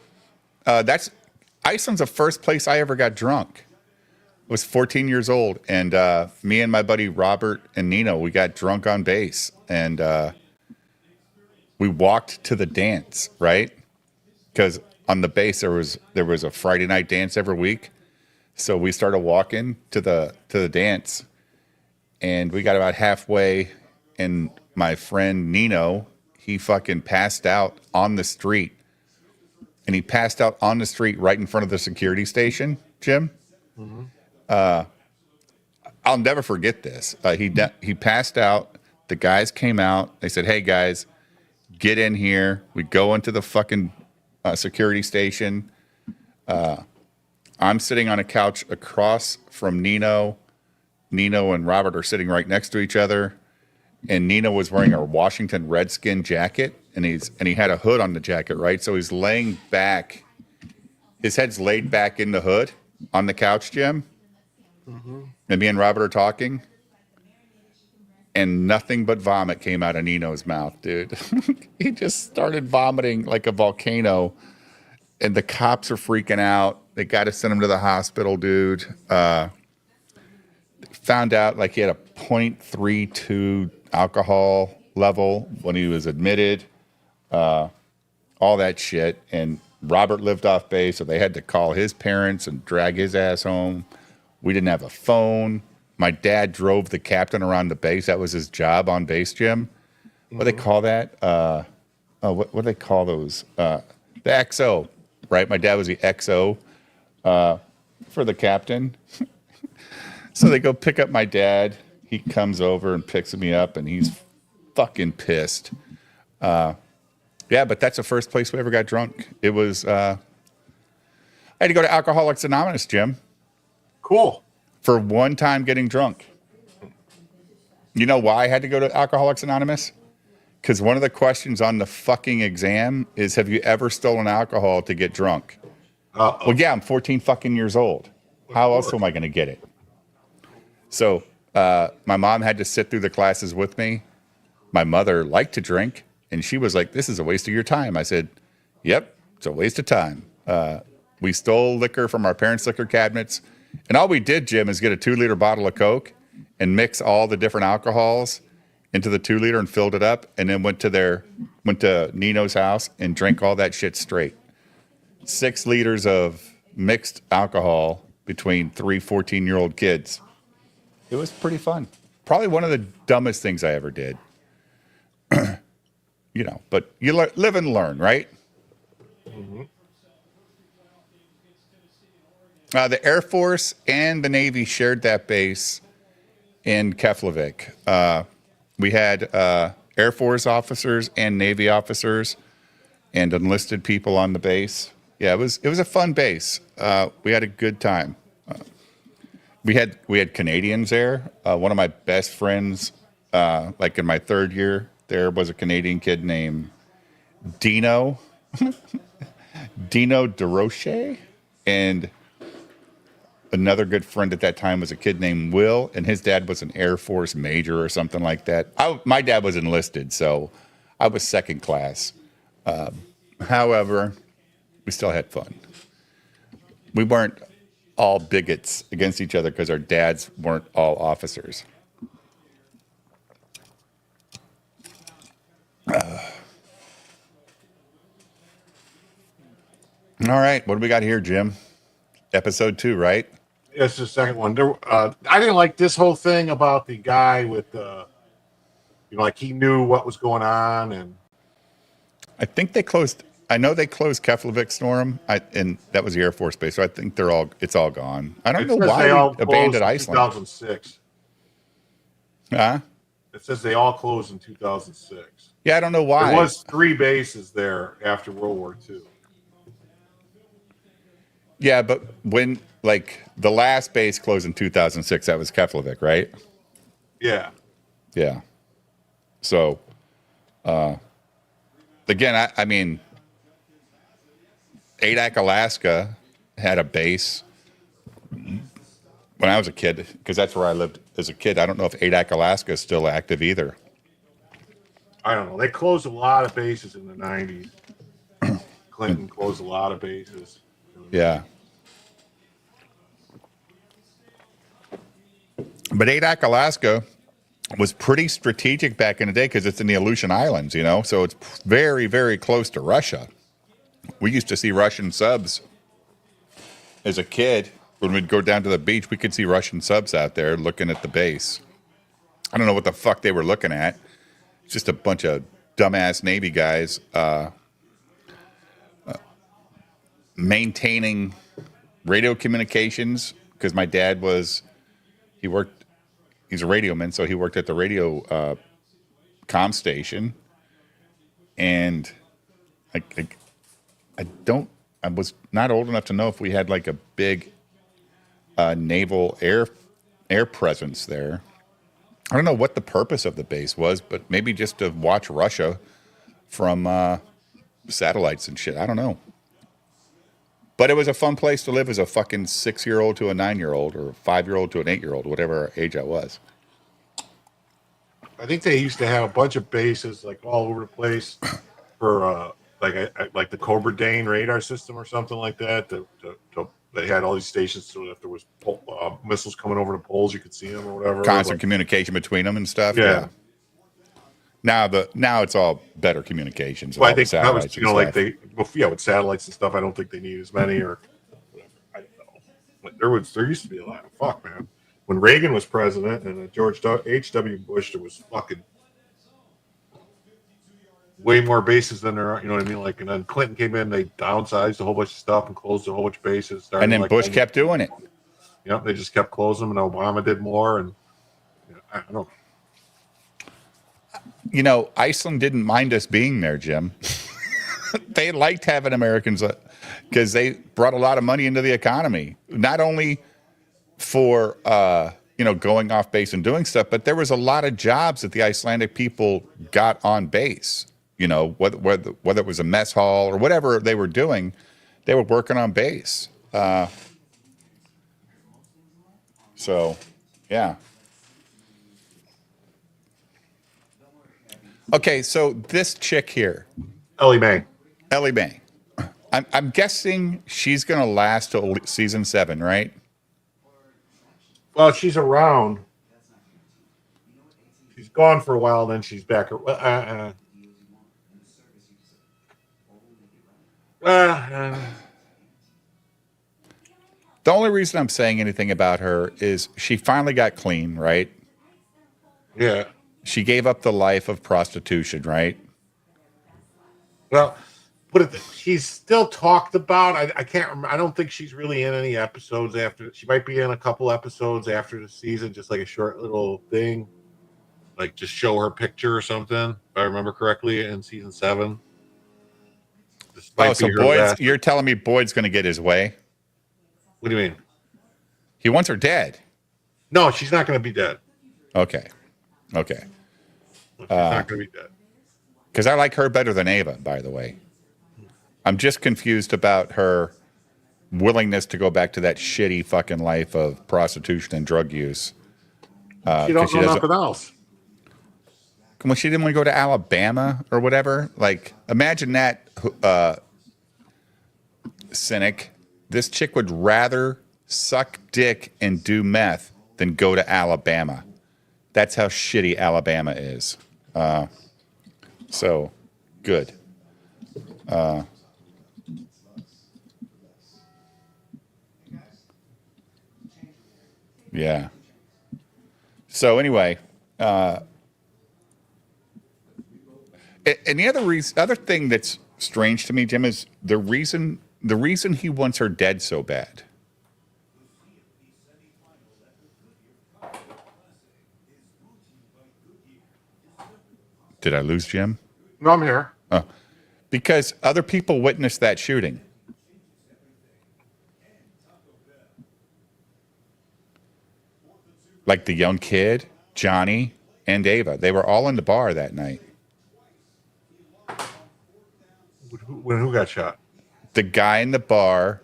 Speaker 7: Iceland's the first place I ever got drunk. I was 14 years old, and me and my buddy Robert and Nino, we got drunk on base, and we walked to the dance, right? Because on the base there was a Friday night dance every week, so we started walking to the dance, and we got about halfway, and my friend Nino, he fucking passed out on the street. And he passed out on the street right in front of the security station, Jim. Mm-hmm. I'll never forget this. He passed out. The guys came out. They said, "Hey, guys, get in here." We go into the fucking security station. I'm sitting on a couch across from Nino. Nino and Robert are sitting right next to each other. And Nino was wearing a Washington Redskin jacket, and he had a hood on the jacket, right? So he's laying back. His head's laid back in the hood on the couch, Jim. Mm-hmm. And me and Robert are talking, and nothing but vomit came out of Nino's mouth, dude. He just started vomiting like a volcano, and the cops are freaking out. They got to send him to the hospital, dude. Found out like he had a 0.32 alcohol level when he was admitted, all that shit. And Robert lived off base, so they had to call his parents and drag his ass home. We didn't have a phone. My dad drove the captain around the base. That was his job on base, Jim. What do they call that? What do they call those? The XO, right? My dad was the XO for the captain. So they go pick up my dad. He comes over and picks me up, and he's fucking pissed. Yeah, but that's the first place we ever got drunk. It was, I had to go to Alcoholics Anonymous, Jim.
Speaker 6: Cool.
Speaker 7: For one time getting drunk. You know why I had to go to Alcoholics Anonymous? Because one of the questions on the fucking exam is, have you ever stolen alcohol to get drunk? Well, yeah, I'm 14 fucking years old. How else am I going to get it? So my mom had to sit through the classes with me. My mother liked to drink, and she was like, "This is a waste of your time." I said, "Yep, it's a waste of time." We stole liquor from our parents' liquor cabinets, and all we did, Jim, is get a 2-liter bottle of Coke and mix all the different alcohols into the 2-liter and filled it up, and then went to Nino's house and drank all that shit straight. 6 liters of mixed alcohol between 3 14-year-old kids. It was pretty fun. Probably one of the dumbest things I ever did. You know, but you live and learn, right? Mm-hmm. The Air Force and the Navy shared that base in Keflavik. We had Air Force officers and Navy officers and enlisted people on the base. Yeah, it was a fun base. We had a good time. We had Canadians there. One of my best friends, like in my 3rd year, there was a Canadian kid named Dino DeRoche, and another good friend at that time was a kid named Will, and his dad was an Air Force major or something like that. My dad was enlisted, so I was second class. However, we still had fun. We weren't all bigots against each other because our dads weren't all officers. All right, what do we got here, Jim? Episode 2, right?
Speaker 6: It's the second one. I didn't like this whole thing about the guy with like he knew what was going on, and
Speaker 7: I think they closed. I know they closed Keflavik Storm, and that was the Air Force Base. So I think it's all gone. I don't know why they abandoned Iceland.
Speaker 6: 2006.
Speaker 7: Huh?
Speaker 6: It says they all closed in 2006.
Speaker 7: Yeah, I don't know why.
Speaker 6: There was 3 bases there after World War II.
Speaker 7: Yeah, but when like the last base closed in 2006, that was Keflavik, right?
Speaker 6: Yeah.
Speaker 7: Yeah. So, again, I mean, Adak, Alaska had a base when I was a kid, because that's where I lived as a kid. I don't know if Adak, Alaska is still active either.
Speaker 6: I don't know. They closed a lot of bases in the 90s. Clinton closed a lot of bases.
Speaker 7: Yeah. But Adak, Alaska was pretty strategic back in the day because it's in the Aleutian Islands, you know, so it's very, very close to Russia. We used to see Russian subs as a kid. When we'd go down to the beach, we could see Russian subs out there looking at the base. I don't know what the fuck they were looking at. It's just a bunch of dumbass Navy guys maintaining radio communications, because my dad he's a radioman, so he worked at the radio comm station. And I was not old enough to know if we had like a big naval air presence there. I don't know what the purpose of the base was, but maybe just to watch Russia from satellites and shit. I don't know. But it was a fun place to live as a fucking 6-year-old to a 9-year-old, or a 5-year-old to an 8-year-old, whatever age I was.
Speaker 6: I think they used to have a bunch of bases like all over the place for like the Cobra Dane radar system or something like that. They had all these stations, so if there was missiles coming over the poles, you could see them or whatever.
Speaker 7: Constant communication between them and stuff.
Speaker 6: Yeah.
Speaker 7: Now it's all better communications.
Speaker 6: Well, I think that was, with satellites and stuff. I don't think they need as many or whatever. I don't know. But there used to be a lot of fuck, man. When Reagan was president and George H.W. Bush, there was fucking way more bases than there are. You know what I mean? Like, and then Clinton came in, they downsized a whole bunch of stuff and closed a whole bunch of bases.
Speaker 7: And then Bush kept doing it.
Speaker 6: Yep, they just kept closing them, and Obama did more. And I don't know.
Speaker 7: You know, Iceland didn't mind us being there, Jim. They liked having Americans because they brought a lot of money into the economy, not only for going off base and doing stuff, but there was a lot of jobs that the Icelandic people got on base. You know, whether it was a mess hall or whatever they were doing, they were working on base. So, yeah. Okay, so this chick here,
Speaker 6: Ellie Mae.
Speaker 7: I'm guessing she's going to last till season 7, right?
Speaker 6: Well, she's around. She's gone for a while, then she's back. The
Speaker 7: only reason I'm saying anything about her is she finally got clean, right?
Speaker 6: Yeah.
Speaker 7: She gave up the life of prostitution, right?
Speaker 6: Well, she's still talked about. I can't remember. I don't think she's really in any episodes after. She might be in a couple episodes after the season, just like a short little thing, like just show her picture or something. If I remember correctly, in season 7.
Speaker 7: So you're telling me Boyd's going to get his way?
Speaker 6: What do you mean?
Speaker 7: He wants her dead.
Speaker 6: No, she's not going to be dead.
Speaker 7: Okay.
Speaker 6: She's not going to be dead.
Speaker 7: Because I like her better than Ava, by the way. I'm just confused about her willingness to go back to that shitty fucking life of prostitution and drug use.
Speaker 6: She don't know nothing else.
Speaker 7: Well, she didn't want to go to Alabama or whatever. Like, imagine that, cynic. This chick would rather suck dick and do meth than go to Alabama. That's how shitty Alabama is. So, good. Yeah. So anyway, and the other thing that's strange to me, Jim, is the reason he wants her dead so bad. Did I lose Jim?
Speaker 6: No, I'm here.
Speaker 7: Oh, because other people witnessed that shooting. Like the young kid, Johnny, and Ava. They were all in the bar that night.
Speaker 6: Who got shot?
Speaker 7: The guy in the bar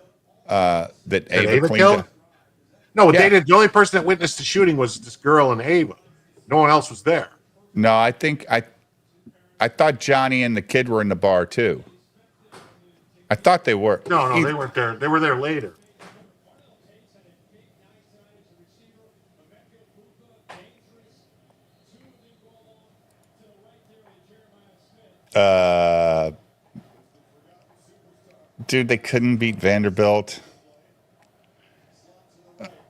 Speaker 7: that Ava
Speaker 6: Ava
Speaker 7: cleaned
Speaker 6: killed?
Speaker 7: up.
Speaker 6: No,
Speaker 7: Yeah.
Speaker 6: the only person that witnessed the shooting was this girl and Ava. No one else was there.
Speaker 7: No, I think I thought Johnny and the kid were in the bar too. I thought they were.
Speaker 6: No, they weren't there. They were there later.
Speaker 7: Dude, they couldn't beat Vanderbilt.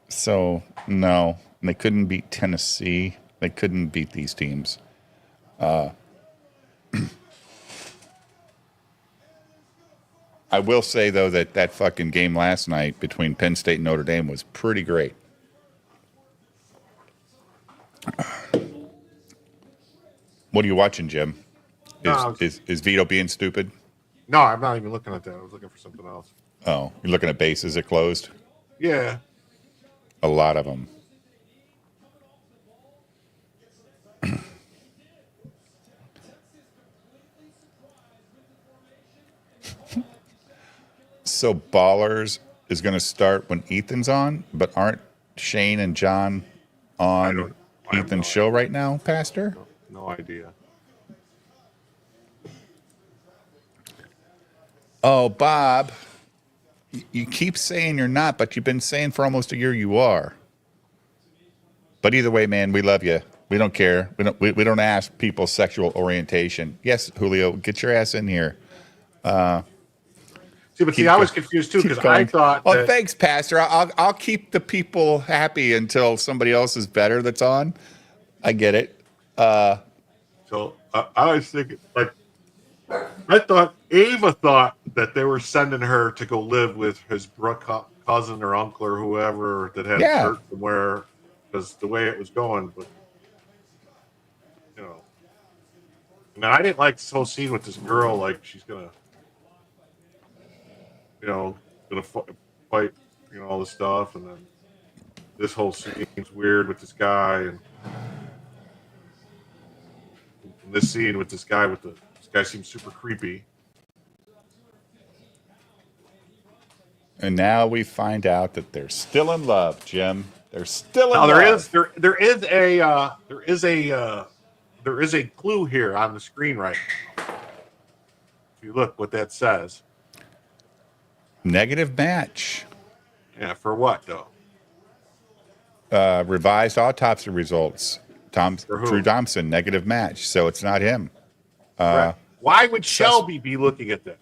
Speaker 7: So, no. And they couldn't beat Tennessee. They couldn't beat these teams. I will say, though, that fucking game last night between Penn State and Notre Dame was pretty great. What are you watching, Jim? Is Vito being stupid?
Speaker 6: No, I'm not even looking at that. I was looking for something else.
Speaker 7: Oh, you're looking at bases that closed?
Speaker 6: Yeah.
Speaker 7: A lot of them. So Ballers is going to start when Ethan's on, but aren't Shane and John on Ethan's show right now, Pastor?
Speaker 6: No idea.
Speaker 7: Oh, Bob, you keep saying you're not, but you've been saying for almost a year you are. But either way, man, we love you. We don't care. We don't ask people's sexual orientation. Yes, Julio, get your ass in here.
Speaker 6: I was confused too because I thought.
Speaker 7: Oh, thanks, Pastor. I'll keep the people happy until somebody else is better that's on. I get it.
Speaker 6: So I was thinking, like, I thought Ava thought that they were sending her to go live with his cousin or uncle or whoever that had a shirt somewhere because the way it was going. But you know, and I didn't like this whole scene with this girl. Like she's gonna fight, all this stuff, and then this whole scene's weird with this guy, and this scene with this guy this guy seems super creepy.
Speaker 7: And now we find out that they're still in love, Jim. They're still in love.
Speaker 6: There is a clue here on the screen right now. If you look what that says.
Speaker 7: Negative match.
Speaker 6: Yeah, for what though?
Speaker 7: Revised autopsy results. Drew Thompson, negative match. So it's not him.
Speaker 6: Why would Shelby be looking at that?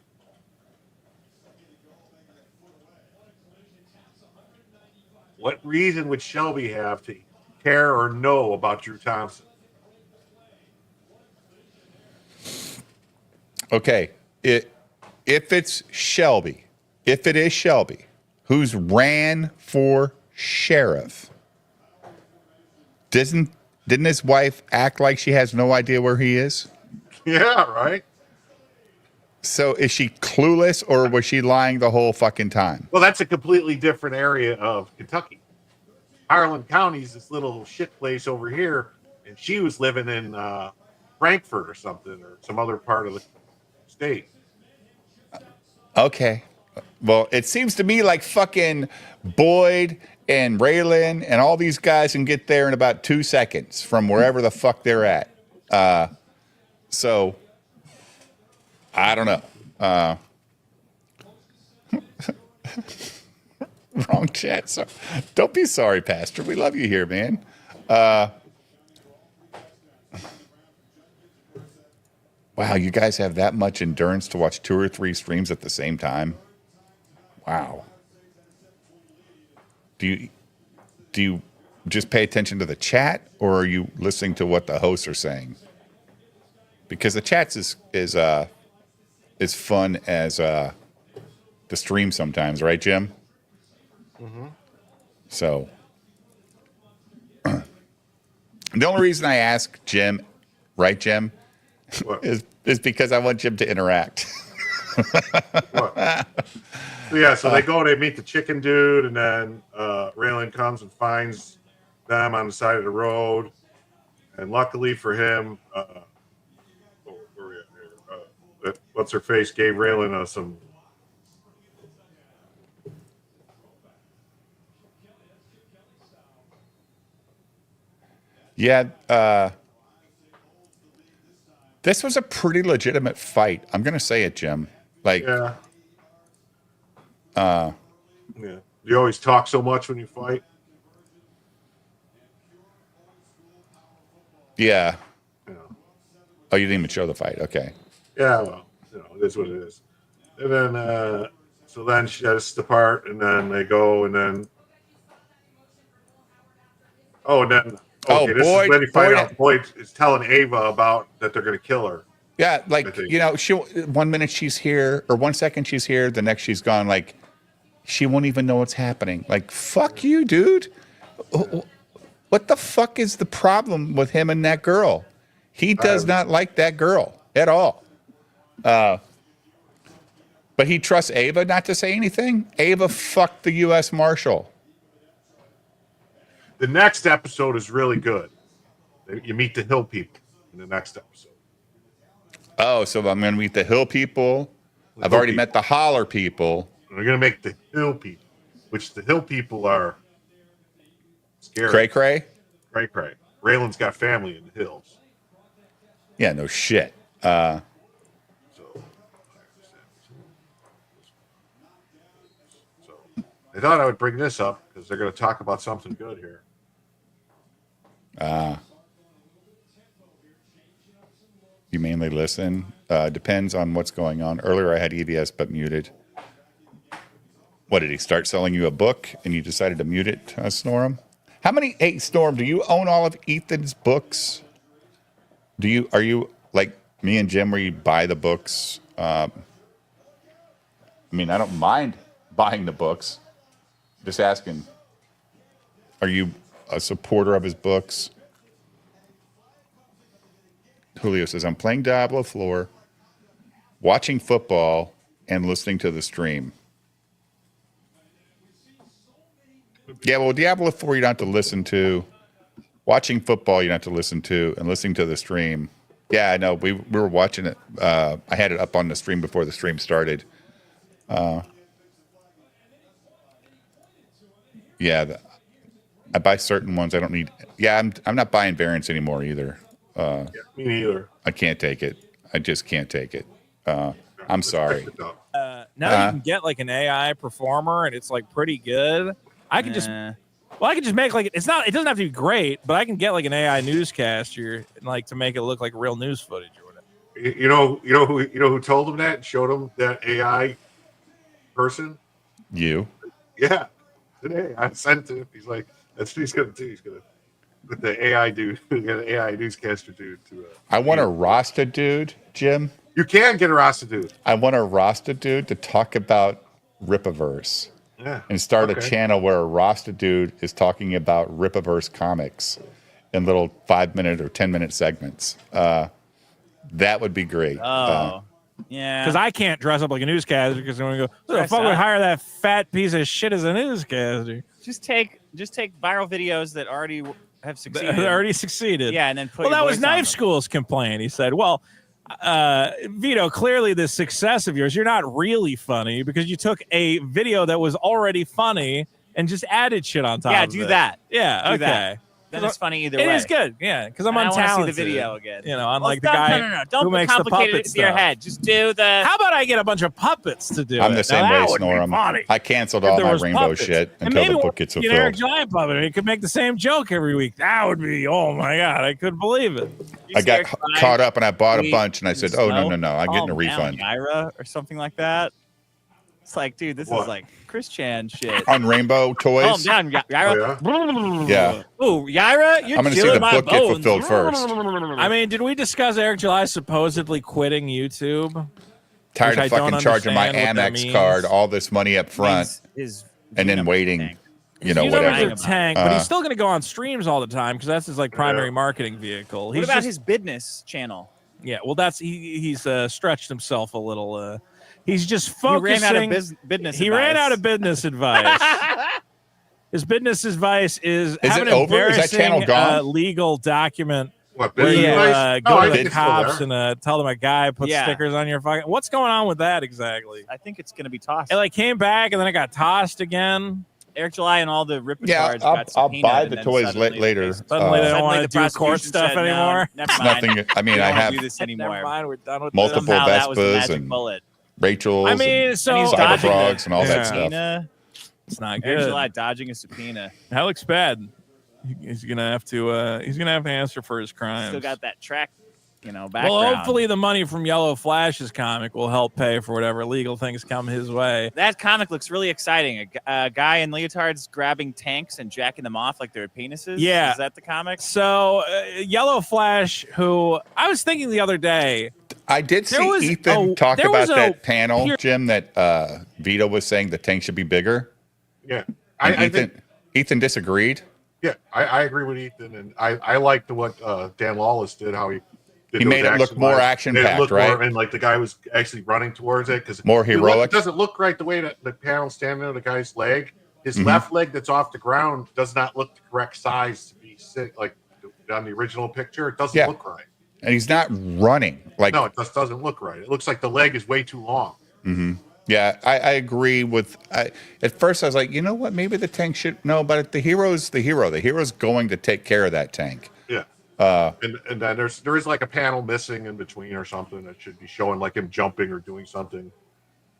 Speaker 6: What reason would Shelby have to care or know about Drew Thompson?
Speaker 7: Okay. If it's Shelby, if it is Shelby, who's ran for sheriff, didn't his wife act like she has no idea where he is?
Speaker 6: Yeah, right.
Speaker 7: So is she clueless or was she lying the whole fucking time?
Speaker 6: Well, that's a completely different area of Kentucky. Harlan County's this little shit place over here, and she was living in Frankfurt or something, or some other part of the state.
Speaker 7: Okay. Well, it seems to me like fucking Boyd and Raylan and all these guys can get there in about 2 seconds from wherever the fuck they're at. So I don't know. Wrong chat. So don't be sorry, Pastor. We love you here, man. Wow, you guys have that much endurance to watch 2 or 3 streams at the same time? Wow. Do you just pay attention to the chat, or are you listening to what the hosts are saying? Because the chats is fun as the stream sometimes, right, Jim? Mm-hmm. So the only reason I ask Jim, right, Jim, is because I want Jim to interact.
Speaker 6: So they go, they meet the chicken dude, and then Raylan comes and finds them on the side of the road. And luckily for him, what's her face gave Raylan some
Speaker 7: Yeah. This was a pretty legitimate fight. I'm going to say it, Jim. Like,
Speaker 6: Yeah. You always talk so much when you fight.
Speaker 7: yeah.
Speaker 6: Yeah.
Speaker 7: Oh, you didn't even show the fight. Okay.
Speaker 6: Yeah, well, it is what it is. And then, so then she has the part, and then they go, and then, okay, this
Speaker 7: Boyd-
Speaker 6: is when you find
Speaker 7: Boyd-
Speaker 6: out Boyd is telling Ava about that they're going to kill her.
Speaker 7: Yeah,
Speaker 6: I
Speaker 7: like,
Speaker 6: think.
Speaker 7: you know, she 1 minute she's here, or 1 second she's here, the next she's gone. Like, she won't even know what's happening. Like, fuck you, dude. What the fuck is the problem with him and that girl? He does not like that girl at all. But he trusts Ava not to say anything. Ava fucked the U.S. Marshal.
Speaker 6: The next episode is really good. You meet the Hill people in the next episode.
Speaker 7: Oh, so I'm going to meet the Hill people. I've already met the Holler people.
Speaker 6: We're going to make the Hill people, which the Hill people are scary.
Speaker 7: Cray cray?
Speaker 6: Cray cray. Raylan's got family in the hills.
Speaker 7: Yeah, no shit.
Speaker 6: So I thought I would bring this up because they're going to talk about something good here.
Speaker 7: You mainly listen. Depends on what's going on. Earlier I had EVS but muted. What, did he start selling you a book and you decided to mute it, Snorm? How many, hey, Snorm, do you own all of Ethan's books? Are you like me and Jim where you buy the books? I mean, I don't mind buying the books. Just asking. Are you a supporter of his books? Julio says, I'm playing Diablo 4, watching football, and listening to the stream. Yeah, well, Diablo 4 you don't have to listen to. Watching football you don't have to listen to. And listening to the stream. Yeah, I know. We were watching it. I had it up on the stream before the stream started. Yeah, I buy certain ones. I don't need. Yeah, I'm not buying variants anymore either.
Speaker 6: Yeah, me neither.
Speaker 7: I can't take it. I just can't take it. I'm sorry.
Speaker 10: Now you can get like an AI performer, and it's like pretty good. I can just make like it doesn't have to be great, but I can get like an AI newscaster and like to make it look like real news footage or whatever.
Speaker 6: You know who told him that and showed him that AI person?
Speaker 7: You?
Speaker 6: Yeah. Today I sent it. He's like, that's what he's gonna do. He's gonna with the AI dude, the AI newscaster dude to.
Speaker 7: I want a Rasta dude, Jim.
Speaker 6: You can get a Rasta dude.
Speaker 7: I want a Rasta dude to talk about Ripaverse.
Speaker 6: Yeah.
Speaker 7: And start a channel where a Rasta dude is talking about Ripaverse comics in little 5-minute or 10-minute segments. That would be great.
Speaker 11: Yeah.
Speaker 10: Because I can't dress up like a newscaster because I'm gonna go, who the fuck would hire that fat piece of shit as a newscaster?
Speaker 11: Just take viral videos that already have succeeded.
Speaker 10: That already succeeded.
Speaker 11: Yeah, and then put.
Speaker 10: Well,
Speaker 11: your
Speaker 10: that was
Speaker 11: voice on
Speaker 10: Knife
Speaker 11: them.
Speaker 10: School's complaint. He said, well, Vito, clearly the success of yours, you're not really funny because you took a video that was already funny and just added shit on top of it.
Speaker 11: Yeah, do that.
Speaker 10: Yeah,
Speaker 11: Do
Speaker 10: okay.
Speaker 11: that. Then it's funny either way.
Speaker 10: It is good, yeah, because I'm
Speaker 11: And I wanna
Speaker 10: untalented.
Speaker 11: see the video again.
Speaker 10: You know, unlike
Speaker 11: Well,
Speaker 10: the guy
Speaker 11: no. Don't
Speaker 10: who makes the
Speaker 11: complicate
Speaker 10: puppet
Speaker 11: it into your
Speaker 10: stuff.
Speaker 11: head. Just do the.
Speaker 10: How about I get a bunch of puppets to do it?
Speaker 7: I'm the same
Speaker 10: Now,
Speaker 7: way,
Speaker 10: that would be
Speaker 7: Snorm.
Speaker 10: funny.
Speaker 7: I canceled
Speaker 10: If
Speaker 7: all
Speaker 10: there
Speaker 7: my
Speaker 10: was
Speaker 7: rainbow
Speaker 10: puppets.
Speaker 7: shit
Speaker 10: And
Speaker 7: until
Speaker 10: maybe
Speaker 7: the
Speaker 10: we'll
Speaker 7: book gets
Speaker 10: get an Eric
Speaker 7: fulfilled.
Speaker 10: Giant puppet. He could make the same joke every week. That would be, oh my God, I couldn't believe it.
Speaker 7: I got caught up and I bought a bunch and I said, oh, no, I'm getting a refund.
Speaker 11: Yaira or something like that. It's like, dude, this is like Chris Chan shit.
Speaker 7: On Rainbow Toys?
Speaker 11: Calm down, Yaira.
Speaker 7: Yeah.
Speaker 11: Ooh, Yaira, you're
Speaker 7: I'm going to see
Speaker 11: chilling
Speaker 7: the
Speaker 11: my
Speaker 7: book get
Speaker 11: bones.
Speaker 7: fulfilled first.
Speaker 10: I mean, did we discuss Eric July supposedly quitting YouTube?
Speaker 7: Tired
Speaker 10: Which
Speaker 7: of
Speaker 10: I don't
Speaker 7: fucking charging my
Speaker 10: understand what that
Speaker 7: Amex
Speaker 10: means.
Speaker 7: card, all this money up front, and then waiting,
Speaker 10: His
Speaker 7: whatever.
Speaker 10: numbers are tanked, but he's still going to go on streams all the time because that's his like primary marketing vehicle.
Speaker 11: What
Speaker 10: He's
Speaker 11: about
Speaker 10: just-
Speaker 11: his business channel?
Speaker 10: Yeah, well, that's he's stretched himself a little. He's just
Speaker 11: He
Speaker 10: focusing.
Speaker 11: ran out of business.
Speaker 10: He ran out of business advice. His business advice is
Speaker 7: Is
Speaker 10: have
Speaker 7: it
Speaker 10: an
Speaker 7: over? Is that channel
Speaker 10: embarrassing,
Speaker 7: gone?
Speaker 10: legal document
Speaker 6: What,
Speaker 10: where
Speaker 6: business
Speaker 10: you
Speaker 6: advice?
Speaker 10: go
Speaker 6: I
Speaker 10: to
Speaker 6: think
Speaker 10: the
Speaker 6: it's still
Speaker 10: cops
Speaker 6: there.
Speaker 10: and tell them a guy put
Speaker 11: Yeah.
Speaker 10: stickers on your fucking. What's going on with that exactly?
Speaker 11: I think it's going to be tossed.
Speaker 10: It like came back and then it got tossed again.
Speaker 11: Eric July and all the Ripper
Speaker 7: Yeah,
Speaker 11: cards
Speaker 7: I'll
Speaker 11: got
Speaker 7: buy
Speaker 11: subpoenaed,
Speaker 7: the
Speaker 11: and then
Speaker 7: toys
Speaker 11: suddenly
Speaker 7: later.
Speaker 10: Suddenly they don't want to
Speaker 11: the
Speaker 10: do court
Speaker 11: prosecution
Speaker 10: stuff
Speaker 11: said, "No,
Speaker 10: anymore.
Speaker 11: never
Speaker 7: It's
Speaker 11: mind.
Speaker 7: nothing. I mean,
Speaker 11: We
Speaker 7: I
Speaker 11: don't
Speaker 7: have
Speaker 11: do this
Speaker 10: Never
Speaker 11: anymore.
Speaker 10: mind, we're done with
Speaker 7: multiple
Speaker 11: Somehow that was the
Speaker 7: Vespas
Speaker 11: magic
Speaker 7: and
Speaker 11: bullet.
Speaker 7: Rachel's.
Speaker 10: I mean,
Speaker 7: and
Speaker 10: so
Speaker 11: And he's dodging
Speaker 7: Cyberfrogs and all that
Speaker 10: Yeah.
Speaker 7: stuff.
Speaker 11: Subpoena.
Speaker 10: it's not
Speaker 11: Eric
Speaker 10: good.
Speaker 11: July dodging a subpoena.
Speaker 10: That looks bad. He's gonna have to. He's gonna have to answer for his crimes.
Speaker 11: Still got that track, background.
Speaker 10: Well, hopefully the money from Yellow Flash's comic will help pay for whatever legal things come his way.
Speaker 11: That comic looks really exciting. A guy in leotards grabbing tanks and jacking them off like they're penises.
Speaker 10: Yeah.
Speaker 11: Is that the comic?
Speaker 10: So Yellow Flash, who I was thinking the other day,
Speaker 7: I did
Speaker 10: There
Speaker 7: see
Speaker 10: was
Speaker 7: Ethan talk
Speaker 10: there
Speaker 7: about
Speaker 10: was a
Speaker 7: that panel,
Speaker 10: pure-
Speaker 7: Jim, that Vito was saying the tank should be bigger.
Speaker 6: Yeah,
Speaker 7: And
Speaker 6: I think
Speaker 7: Ethan disagreed.
Speaker 6: yeah, I agree with Ethan, and I liked what Dan Lawless did. How he did
Speaker 7: He
Speaker 6: those
Speaker 7: made it look
Speaker 6: action
Speaker 7: more
Speaker 6: lines.
Speaker 7: action-packed,
Speaker 6: Made it look
Speaker 7: right?
Speaker 6: more- and like the guy was actually running towards it because
Speaker 7: More heroic.
Speaker 6: It doesn't look right the way that the panel standing on the guy's leg. His
Speaker 7: Mhm.
Speaker 6: left leg that's off the ground does not look the correct size to be sit like on the original picture. It doesn't
Speaker 7: Yeah.
Speaker 6: look right.
Speaker 7: And he's not running. Like,
Speaker 6: No, it just doesn't look right. It looks like the leg is way too long.
Speaker 7: yeah, I agree with. At first, I was like, you know what? Maybe the tank should. No, but the hero's the hero. The hero's going to take care of that tank.
Speaker 6: Yeah. And then there is like a panel missing in between or something that should be showing like him jumping or doing something.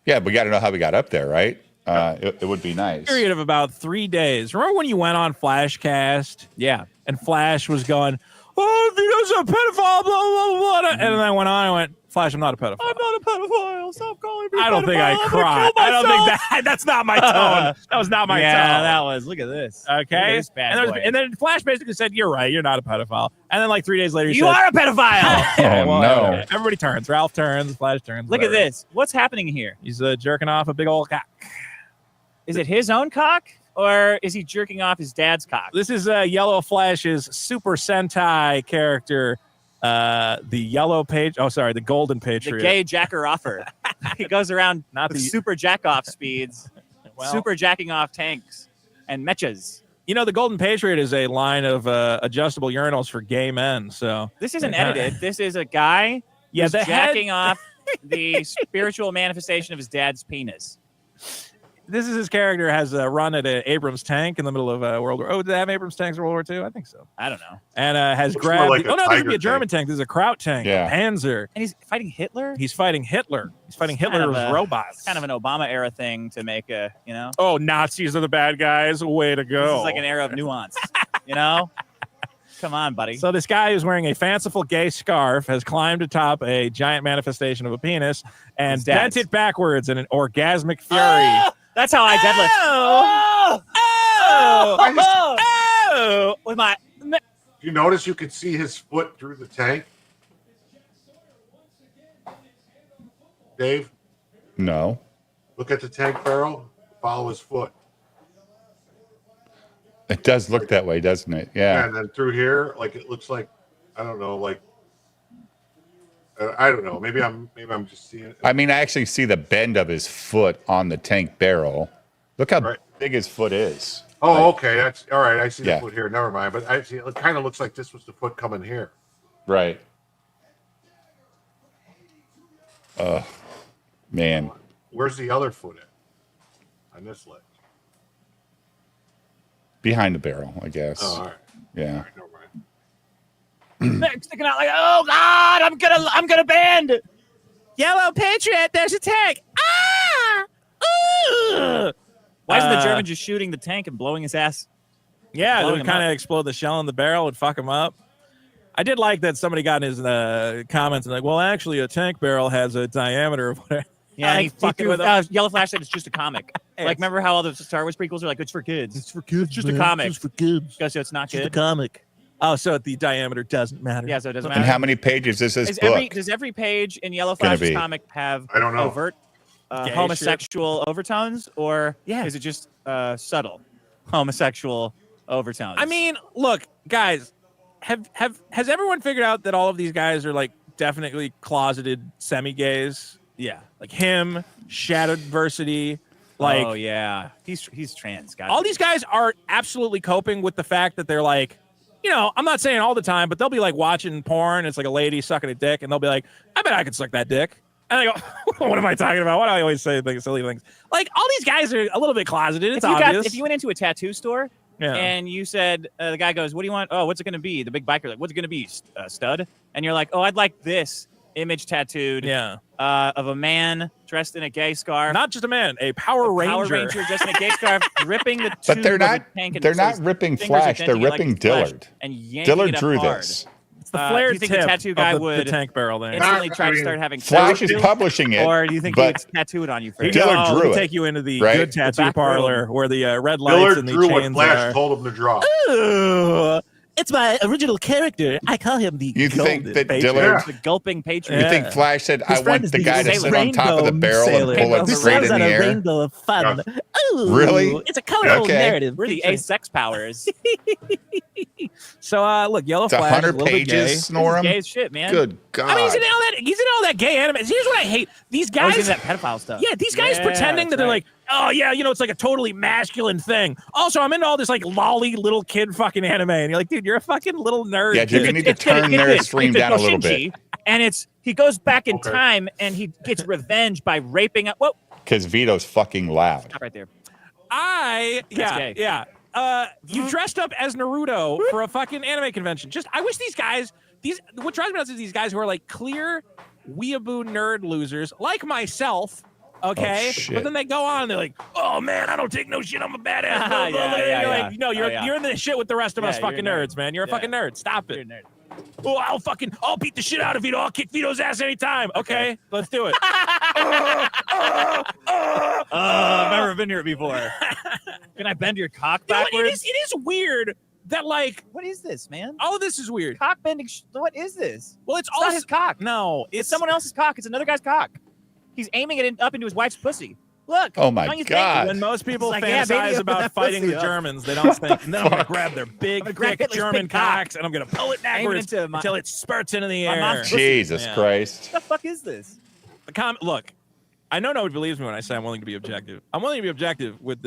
Speaker 7: Yeah, we got to know how we got up there, right? It would be nice.
Speaker 10: period of about 3 days. Remember when you went on Flashcast?
Speaker 11: Yeah.
Speaker 10: And Flash was going, "Oh, Vito's a pedophile," blah blah blah, and then I went on and went, "Flash, I'm not a pedophile."
Speaker 11: I'm not a pedophile. Stop calling me.
Speaker 10: I don't think I cried. I don't think that's not my tone. That was not my
Speaker 11: yeah,
Speaker 10: tone.
Speaker 11: that was. Look at this.
Speaker 10: Okay.
Speaker 11: Look at this bad boy.
Speaker 10: And then Flash basically said, "You're right. You're not a pedophile." And then like 3 days later, he
Speaker 11: You
Speaker 10: said,
Speaker 11: are a pedophile.
Speaker 7: Oh, no.
Speaker 10: Everybody turns. Ralph turns. Flash turns.
Speaker 11: Look at
Speaker 10: whatever.
Speaker 11: this. What's happening here?
Speaker 10: He's jerking off a big old cock.
Speaker 11: Is it his own cock or is he jerking off his dad's cock?
Speaker 10: This is Yellow Flash's Super Sentai character, the Yellow Page. Oh, sorry, the Golden
Speaker 11: The
Speaker 10: Patriot.
Speaker 11: gay jacker offer. He goes around
Speaker 10: Not
Speaker 11: with
Speaker 10: the-
Speaker 11: super jack off speeds,
Speaker 10: Well-
Speaker 11: super jacking off tanks and mechas.
Speaker 10: You know, the Golden Patriot is a line of adjustable urinals for gay men. So
Speaker 11: This isn't
Speaker 10: Yeah.
Speaker 11: edited. This is a guy
Speaker 10: Yeah,
Speaker 11: who's
Speaker 10: the head-
Speaker 11: jacking off the spiritual manifestation of his dad's penis.
Speaker 10: this is his character has run at an Abrams tank in the middle of World War. Oh, did they have Abrams tanks in World War II? I think so.
Speaker 11: I don't know.
Speaker 10: And has
Speaker 6: Looks more
Speaker 10: grabbed.
Speaker 6: like a
Speaker 10: Oh no, this would
Speaker 6: Tiger
Speaker 10: be a German tank. This is a Kraut tank.
Speaker 7: Yeah.
Speaker 10: A Panzer.
Speaker 11: And he's fighting Hitler?
Speaker 10: He's fighting Hitler. He's fighting
Speaker 11: Kind of
Speaker 10: Hitler's
Speaker 11: a-
Speaker 10: robots.
Speaker 11: It's kind of an Obama era thing to make a,
Speaker 10: Oh, Nazis are the bad guys. Way to go.
Speaker 11: This is like an era of nuance, Come on, buddy.
Speaker 10: So this guy who's wearing a fanciful gay scarf has climbed atop a giant manifestation of a penis and
Speaker 11: His dad's.
Speaker 10: bent it backwards in an orgasmic fury.
Speaker 11: Oh, that's how I deadlift. Oh, with my
Speaker 6: You notice you can see his foot through the tank, Dave.
Speaker 7: No.
Speaker 6: Look at the tank barrel. Follow his foot.
Speaker 7: It does look that way, doesn't it? Yeah.
Speaker 6: And then through here, like it looks like I don't know, like I don't know. Maybe I'm just seeing it.
Speaker 7: I mean, I actually see the bend of his foot on the tank barrel. Look how
Speaker 6: Right.
Speaker 7: big his foot is.
Speaker 6: Oh, okay. That's all right. I see
Speaker 7: Yeah.
Speaker 6: the foot here. Never mind. But I see it kind of looks like this was the foot coming here.
Speaker 7: Right. Man.
Speaker 6: Where's the other foot at? On this leg.
Speaker 7: Behind the barrel, I guess.
Speaker 6: Oh, all right.
Speaker 7: Yeah.
Speaker 6: All right, never mind.
Speaker 11: neck sticking out like, oh God, I'm gonna bend. Yellow Patriot, there's a tank. Ah! Ooh! Why isn't the German just shooting the tank and blowing his ass?
Speaker 10: Yeah, it
Speaker 11: Blowing
Speaker 10: would
Speaker 11: him
Speaker 10: kind of
Speaker 11: up.
Speaker 10: explode the shell in the barrel, would fuck him up. I did like that somebody got in his comments and like, well, actually, a tank barrel has a diameter of whatever.
Speaker 11: Yeah, and he
Speaker 10: fucking
Speaker 11: threw,
Speaker 10: with him.
Speaker 11: Yellow Flash said it's just a comic. Like, remember how all the Star Wars prequels are like, it's for kids. It's for kids. It's just a comic. It's for kids. So it's not good.
Speaker 10: comic. Oh, so the diameter doesn't matter.
Speaker 11: Yeah, so it doesn't
Speaker 7: And
Speaker 11: matter.
Speaker 7: how many pages is this
Speaker 11: Is
Speaker 7: book?
Speaker 11: does every page in Yellow
Speaker 7: Gonna
Speaker 11: Flash's
Speaker 7: be?
Speaker 11: comic have
Speaker 6: I don't know.
Speaker 11: overt
Speaker 10: Gay
Speaker 11: homosexual overtones, or
Speaker 10: Yeah.
Speaker 11: is it just subtle homosexual overtones?
Speaker 10: I mean, look, guys, has everyone figured out that all of these guys are like definitely closeted semi-gays?
Speaker 11: yeah.
Speaker 10: Like him, Shattered Diversity, like
Speaker 11: oh yeah, he's trans. Got
Speaker 10: all
Speaker 11: it.
Speaker 10: these guys are absolutely coping with the fact that they're like, I'm not saying all the time, but they'll be like watching porn. It's like a lady sucking a dick, and they'll be like, I bet I could suck that dick. And I go, what am I talking about? Why do I always say things, silly things? Like, all these guys are a little bit closeted. It's obvious.
Speaker 11: If you went into a tattoo store and you said, the guy goes, what do you want? Oh, what's it going to be? The big biker, like, what's it going to be? Stud? And you're like, oh, I'd like this image tattooed of a man dressed in a gay scarf.
Speaker 10: Not just a man, a Power Ranger.
Speaker 11: Power Ranger dressed in a gay scarf, ripping the
Speaker 7: But they're not.
Speaker 11: tank.
Speaker 7: They're not ripping Flash. They're ripping Dillard.
Speaker 11: And
Speaker 7: Dillard drew this.
Speaker 10: It's the flare
Speaker 11: do you think the tattoo guy would
Speaker 10: the tank barrel there.
Speaker 11: instantly try to start having
Speaker 7: Flash is publishing it,
Speaker 11: or do you think he would tattoo it on you first?
Speaker 7: Dillard drew it.
Speaker 10: Take you into the good tattoo parlor where the red lights
Speaker 6: Dillard
Speaker 10: and the
Speaker 6: drew
Speaker 10: chains
Speaker 6: what Flash
Speaker 10: are.
Speaker 6: told him to draw.
Speaker 11: Ooh, it's my original character. I call him the
Speaker 7: You think that
Speaker 11: Patriot.
Speaker 7: Dillard?
Speaker 11: The gulping patriot.
Speaker 7: You think Flash said, "I want the guy to sit on top of the barrel and pull it
Speaker 11: Who
Speaker 7: straight
Speaker 11: sails
Speaker 7: in
Speaker 11: on
Speaker 7: the
Speaker 11: a
Speaker 7: air"?
Speaker 11: rainbow of fun. Ooh,
Speaker 7: Really?
Speaker 11: It's a colorful
Speaker 7: Okay.
Speaker 11: narrative. We're the A-sex powers.
Speaker 10: So look, Yellow
Speaker 7: It's
Speaker 10: Flash
Speaker 7: 100
Speaker 10: is a little bit gay.
Speaker 7: pages, Snorum.
Speaker 11: Gay as shit, man.
Speaker 7: Good God!
Speaker 10: I mean, he's in all that gay anime. Here's what I hate: these guys.
Speaker 11: He's in that pedophile stuff.
Speaker 10: Yeah, these guys
Speaker 11: Yeah,
Speaker 10: pretending that
Speaker 11: that's
Speaker 10: they're
Speaker 11: right.
Speaker 10: like, oh yeah, it's like a totally masculine thing. Also, I'm into all this like lolly little kid fucking anime, and you're like, dude, you're a fucking little nerd.
Speaker 7: Yeah, dude, you need to turn their stream down a little bit.
Speaker 11: And he goes back in time and he gets revenge by raping up. Whoa,
Speaker 7: Because Vito's fucking loud.
Speaker 11: stop right there.
Speaker 10: Yeah. You dressed up as Naruto for a fucking anime convention. I wish these guys, what drives me nuts is these guys who are like clear weeaboo nerd losers, like myself. Okay,
Speaker 7: shit.
Speaker 10: but then they go on and they're like, "Oh man, I don't take no shit. I'm a badass." Blah, blah, blah. You're like, no, you're in the shit with the rest of us fucking nerds, man. You're a fucking nerd. Stop it.
Speaker 11: You're a nerd.
Speaker 10: Oh, I'll beat the shit out of Vito. I'll kick Vito's ass anytime. Okay, let's do it.
Speaker 11: I've never been here before. Can I bend your cock
Speaker 10: You know what?
Speaker 11: backwards?
Speaker 10: It is weird that like
Speaker 11: What is this, man?
Speaker 10: all of this is weird.
Speaker 11: Cock bending. What is this?
Speaker 10: Well, it's
Speaker 11: It's
Speaker 10: all
Speaker 11: not his cock.
Speaker 10: No,
Speaker 11: It's someone else's cock. It's another guy's cock. He's aiming it up into his wife's pussy. Look.
Speaker 7: Oh my
Speaker 11: don't you
Speaker 7: God.
Speaker 11: Think?
Speaker 10: When most people
Speaker 11: It's like, yeah, baby,
Speaker 10: fantasize
Speaker 11: open
Speaker 10: about
Speaker 11: that
Speaker 10: fighting
Speaker 11: pussy
Speaker 10: the
Speaker 11: up.
Speaker 10: Germans, they don't think, and then I'm going to grab their big,
Speaker 11: grab
Speaker 10: thick
Speaker 11: Hitler's
Speaker 10: German
Speaker 11: big cock.
Speaker 10: cocks, and I'm going to pull it
Speaker 11: Aim it
Speaker 10: backwards
Speaker 11: into my-
Speaker 10: until it spurts into the
Speaker 11: my
Speaker 10: air.
Speaker 11: mom's pussy.
Speaker 7: Jesus
Speaker 10: Yeah.
Speaker 7: Christ!
Speaker 11: What the fuck is this?
Speaker 10: Look, I know nobody believes me when I say I'm willing to be objective. I'm willing to be objective with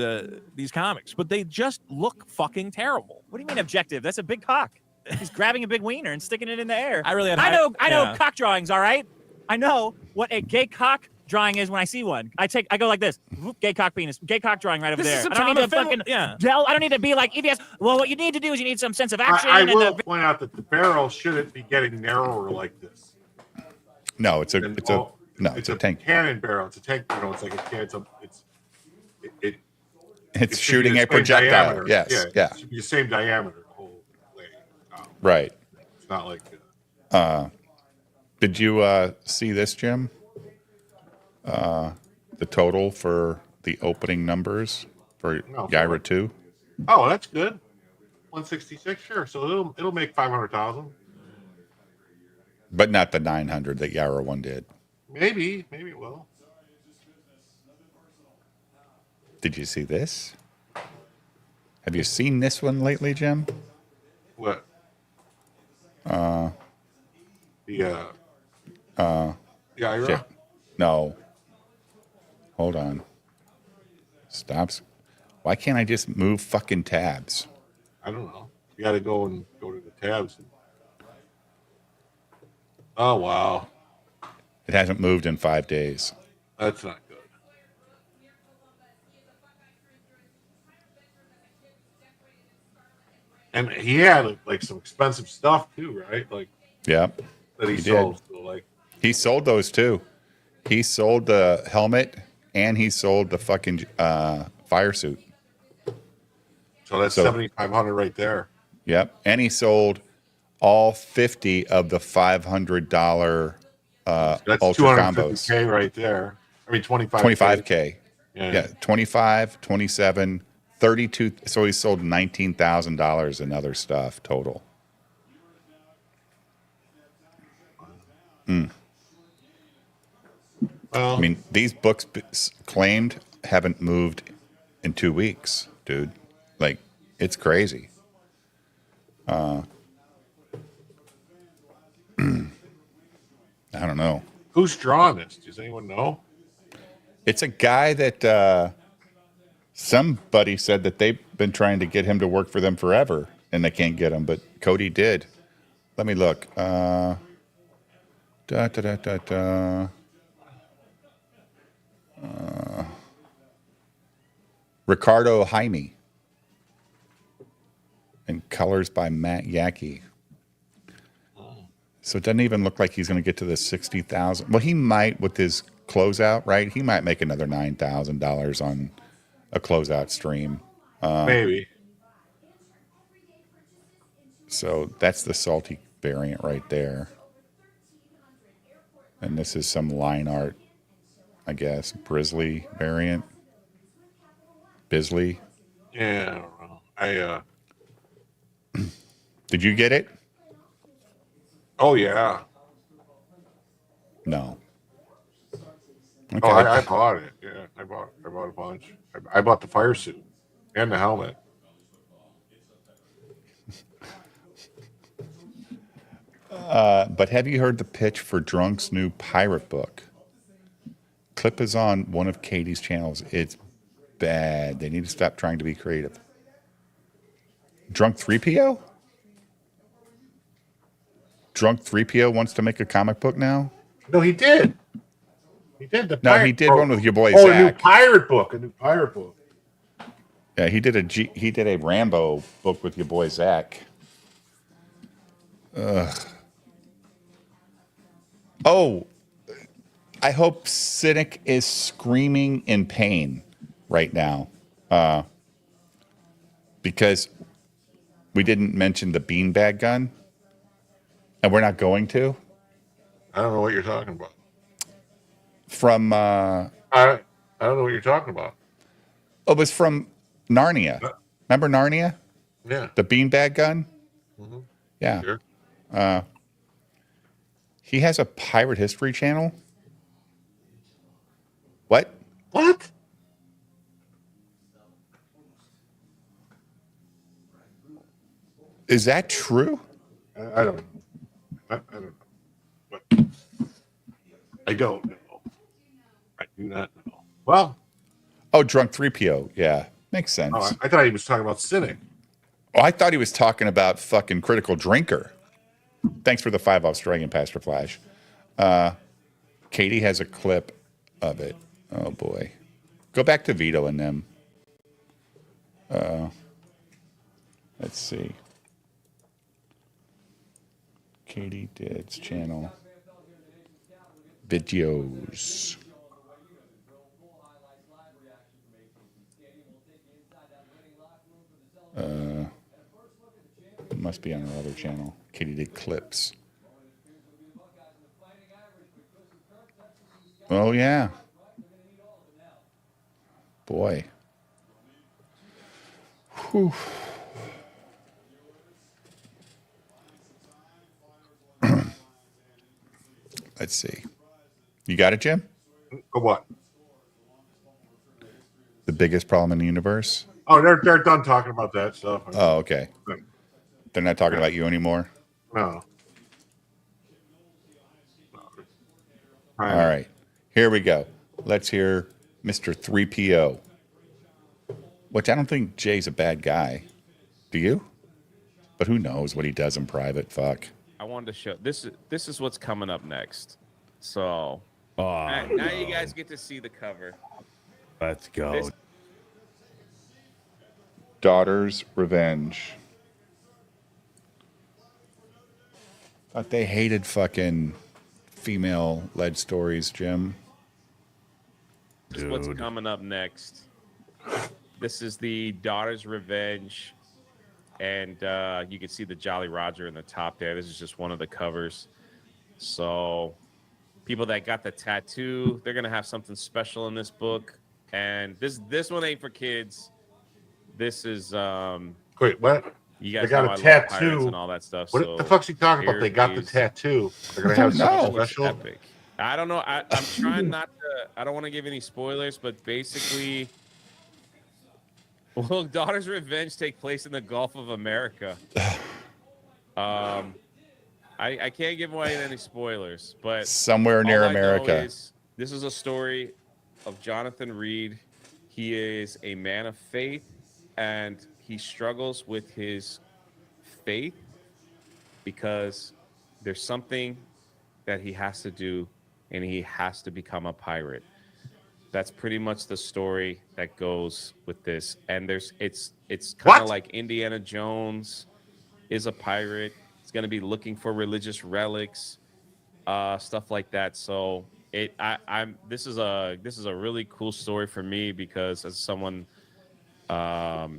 Speaker 10: these comics, but they just look fucking terrible.
Speaker 11: What do you mean objective? That's a big cock. He's grabbing a big wiener and sticking it in the air.
Speaker 10: I really had
Speaker 11: I know
Speaker 10: yeah.
Speaker 11: cock drawings, all right? I know what a gay cock drawing is when I see one. I go like this. Whoop, gay cock penis. Gay cock drawing right over
Speaker 10: This
Speaker 11: there.
Speaker 10: is a
Speaker 11: I don't need to
Speaker 10: Tom
Speaker 11: fucking
Speaker 10: yeah.
Speaker 11: tell. I don't need to be like EBS. Well, what you need to do is you need some sense of action.
Speaker 6: I
Speaker 11: and
Speaker 6: will point out that the barrel shouldn't be getting narrower like this.
Speaker 7: No, it's a tank.
Speaker 6: Cannon barrel. It's a tank. It's like a can. It
Speaker 7: It's
Speaker 6: should
Speaker 7: shooting
Speaker 6: be the
Speaker 7: a
Speaker 6: same
Speaker 7: projectile.
Speaker 6: diameter.
Speaker 7: Yes, yeah.
Speaker 6: It should be the same diameter the whole way.
Speaker 7: Right.
Speaker 6: It's not like.
Speaker 7: Did you see this, Jim? The total for the opening numbers for Gyra 2?
Speaker 6: Oh, that's good. 166, sure. So it'll make 500,000.
Speaker 7: But not the 900 that Gyra 1 did.
Speaker 6: Maybe it will.
Speaker 7: Did you see this? Have you seen this one lately, Jim?
Speaker 6: What? Gyra?
Speaker 7: Shit. No. Hold on. Stops. Why can't I just move fucking tabs?
Speaker 6: I don't know. You got to go to the tabs. Oh wow,
Speaker 7: It hasn't moved in 5 days.
Speaker 6: that's not good. And he had like some expensive stuff too, right? Like
Speaker 7: Yep.
Speaker 6: that he
Speaker 7: He
Speaker 6: sold.
Speaker 7: did.
Speaker 6: So like,
Speaker 7: He sold those too. He sold the helmet and he sold the fucking fire suit.
Speaker 6: so that's
Speaker 7: So-
Speaker 6: 7,500 right there.
Speaker 7: Yep. And he sold all 50 of the $500
Speaker 6: That's
Speaker 7: ultra combos.
Speaker 6: 250K right there. I mean 25.
Speaker 7: 25K.
Speaker 6: Yeah.
Speaker 7: Yeah. 25, 27, 32. So he sold $19,000 in other stuff total.
Speaker 6: Well,
Speaker 7: I mean, these books claimed haven't moved in 2 weeks, dude. Like, it's crazy. I don't know.
Speaker 6: who's drawing this? Does anyone know?
Speaker 7: It's a guy that somebody said that they've been trying to get him to work for them forever, and they can't get him, but Cody did. Let me look. Ricardo Jaime. And colors by Matt Yackey. So it doesn't even look like he's going to get to the 60,000. Well, he might with his closeout, right? He might make another $9,000 on a closeout stream.
Speaker 6: Maybe.
Speaker 7: So that's the salty variant right there. And this is some line art, I guess, Brisley variant. Bisley.
Speaker 6: Yeah, I don't know.
Speaker 7: Did you get it?
Speaker 6: Oh yeah.
Speaker 7: No. Okay.
Speaker 6: Oh, I bought it. Yeah, I bought a bunch. I bought the fire suit and the helmet.
Speaker 7: But have you heard the pitch for Drunk's new pirate book? Clip is on one of Katie's channels. It's bad. They need to stop trying to be creative. Drunk 3PO? Drunk 3PO wants to make a comic book now?
Speaker 6: No, he did. He did the.
Speaker 7: No, he did one with your boy
Speaker 6: Zach.
Speaker 7: Zach.
Speaker 6: A new pirate book. A new pirate book.
Speaker 7: Yeah, he did a Rambo book with your boy Zach. Ugh. Oh, I hope Cynic is screaming in pain right now, because we didn't mention the beanbag gun, and we're not going to.
Speaker 6: I don't know what you're talking about.
Speaker 7: From
Speaker 6: I don't know what you're talking about.
Speaker 7: Oh, it was from Narnia. Remember Narnia?
Speaker 6: Yeah.
Speaker 7: The beanbag gun?
Speaker 6: Mm-hmm.
Speaker 7: Yeah.
Speaker 6: Sure.
Speaker 7: He has a pirate history channel. What?
Speaker 6: What?
Speaker 7: Is that true?
Speaker 6: I don't know. I don't know. But I don't know. I do not know. Well.
Speaker 7: Oh, Drunk 3PO. Yeah. Makes sense.
Speaker 6: Oh, I thought he was talking about Cynic.
Speaker 7: Oh, I thought he was talking about fucking Critical Drinker. Thanks for the 5 Australian, Pastor Flash. Katie has a clip of it. Oh, boy. Go back to Vito and them. Let's see. Katie Did's channel. Videos. It must be on her other channel. Katie Did Clips. Oh, yeah. Boy. Whew. Let's see. You got it, Jim?
Speaker 6: What?
Speaker 7: The biggest problem in the universe?
Speaker 6: Oh, they're done talking about that stuff.
Speaker 7: Oh, okay. They're not talking about you anymore?
Speaker 6: No.
Speaker 7: All right. Here we go. Let's hear Mr. 3PO. Which I don't think Jay's a bad guy. Do you? But who knows what he does in private? Fuck.
Speaker 12: I wanted to show this is what's coming up next. So now you guys get to see the cover.
Speaker 13: Let's go.
Speaker 7: Daughter's Revenge. Thought they hated fucking female-led stories, Jim.
Speaker 12: This is what's coming up next. This is the Daughter's Revenge. And you can see the Jolly Roger in the top there. This is just one of the covers. So people that got the tattoo, they're going to have something special in this book. And this one ain't for kids. This is
Speaker 6: wait, what?
Speaker 12: You guys
Speaker 6: they got
Speaker 12: know
Speaker 6: a
Speaker 12: I love
Speaker 6: tattoo
Speaker 12: pirates and all that stuff.
Speaker 6: What
Speaker 12: so
Speaker 6: the fuck's he talking about? They got the tattoo. They're gonna have something special.
Speaker 12: Epic. I don't know. I'm trying not to. I don't want to give any spoilers, but basically, will Daughter's Revenge take place in the Gulf of America? I can't give away any spoilers, but
Speaker 7: somewhere near America.
Speaker 12: This is a story of Jonathan Reed. He is a man of faith, and he struggles with his faith because there's something that he has to do, and he has to become a pirate. That's pretty much the story that goes with this. And it's kind of like Indiana Jones is a pirate. He's going to be looking for religious relics, stuff like that. So this is a really cool story for me because as someone, that's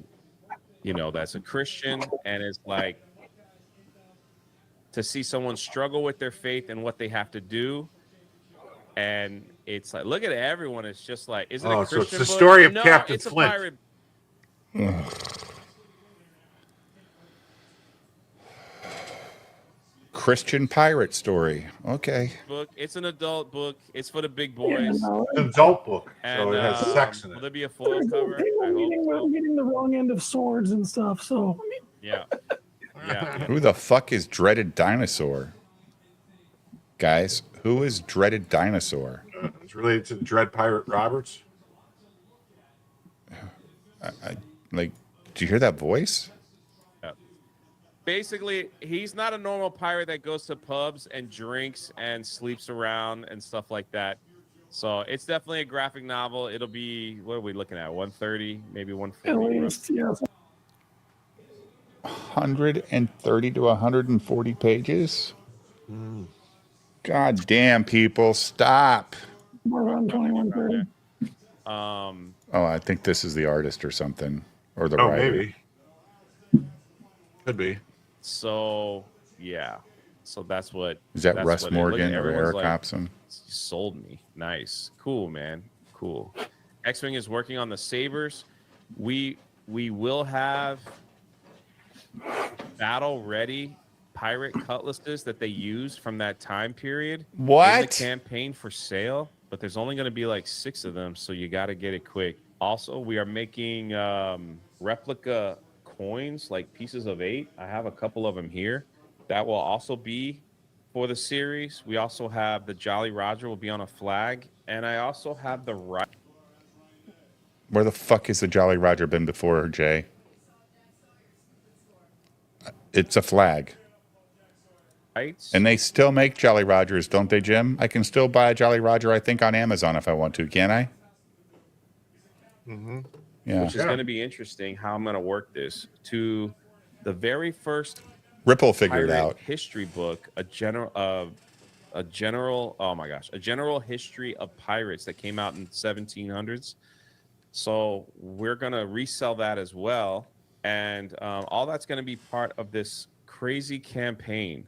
Speaker 12: a Christian, and it's like to see someone struggle with their faith and what they have to do. And it's like, look at everyone. It's just like, is it a Christian
Speaker 6: so it's the
Speaker 12: book?
Speaker 6: story of
Speaker 12: No,
Speaker 6: Captain
Speaker 12: it's
Speaker 6: Flint.
Speaker 12: a pirate.
Speaker 7: Christian pirate story. Okay.
Speaker 12: Book. It's an adult book. It's for the big boys.
Speaker 6: It's an adult book,
Speaker 12: And,
Speaker 6: so it has sex in
Speaker 12: Will
Speaker 6: it.
Speaker 12: there be a foil cover?
Speaker 14: We're getting the wrong end of swords and stuff. So
Speaker 12: Yeah. Yeah.
Speaker 7: Who the fuck is Dreaded Dinosaur? Guys, who is Dreaded Dinosaur?
Speaker 6: It's related to the Dread Pirate Roberts.
Speaker 7: Like, do you hear that voice?
Speaker 12: Basically, he's not a normal pirate that goes to pubs and drinks and sleeps around and stuff like that. So it's definitely a graphic novel. It'll be, what are we looking at? 130, maybe 140.
Speaker 14: at least, yes.
Speaker 7: 130 to 140 pages? God damn, people, stop.
Speaker 14: We're around 2130.
Speaker 7: Oh, I think this is the artist or something. Or the
Speaker 6: Oh,
Speaker 7: writer.
Speaker 6: maybe. Could be.
Speaker 12: So, yeah. So that's what.
Speaker 7: Is that
Speaker 12: that's
Speaker 7: Russ
Speaker 12: what
Speaker 7: Morgan or
Speaker 12: everyone's
Speaker 7: Eric
Speaker 12: like,
Speaker 7: Hobson?
Speaker 12: You sold me. Nice. Cool, man. Cool. X-Wing is working on the sabers. We will have battle-ready pirate cutlasses that they used from that time period.
Speaker 7: What?
Speaker 12: In the campaign for sale, but there's only going to be like 6 of them, so you got to get it quick. Also, we are making replica coins, like pieces of 8. I have a couple of them here. That will also be for the series. We also have the Jolly Roger will be on a flag, and I also have the right.
Speaker 7: Where the fuck has the Jolly Roger been before, Jay? It's a flag. And they still make Jolly Rogers, don't they, Jim? I can still buy a Jolly Roger, I think, on Amazon if I want to. Can I?
Speaker 6: Mm-hmm.
Speaker 7: Yeah.
Speaker 12: Which is going to be interesting how I'm going to work this. To the very first
Speaker 7: Ripple figured
Speaker 12: pirate
Speaker 7: out.
Speaker 12: history book, a general history of pirates that came out in 1700s. So we're going to resell that as well. And all that's going to be part of this crazy campaign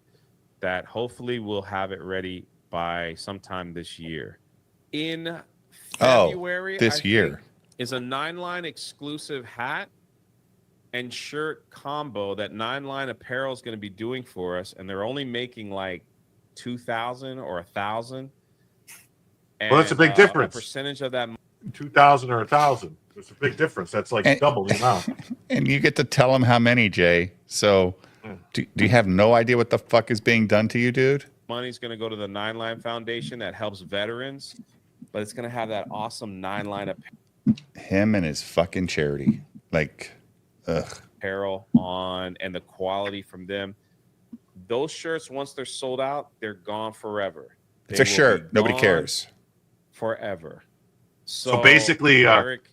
Speaker 12: that hopefully we'll have it ready by sometime this year. In February,
Speaker 7: this year
Speaker 12: is a 9-line exclusive hat and shirt combo that 9-line Apparel is going to be doing for us, and they're only making like 2,000 or 1,000.
Speaker 6: Well, that's a big difference.
Speaker 12: A percentage of that
Speaker 6: 2,000 or 1,000. It's a big difference. That's like double the amount.
Speaker 7: And you get to tell them how many, Jay. So do you have no idea what the fuck is being done to you, dude?
Speaker 12: money's going to go to the 9-line Foundation that helps veterans, but it's going to have that awesome 9-line
Speaker 7: Him and his fucking charity. Like,
Speaker 12: apparel on, and the quality from them. Those shirts, once they're sold out, they're gone forever.
Speaker 7: It's a shirt. Nobody cares.
Speaker 12: Forever.
Speaker 6: So basically,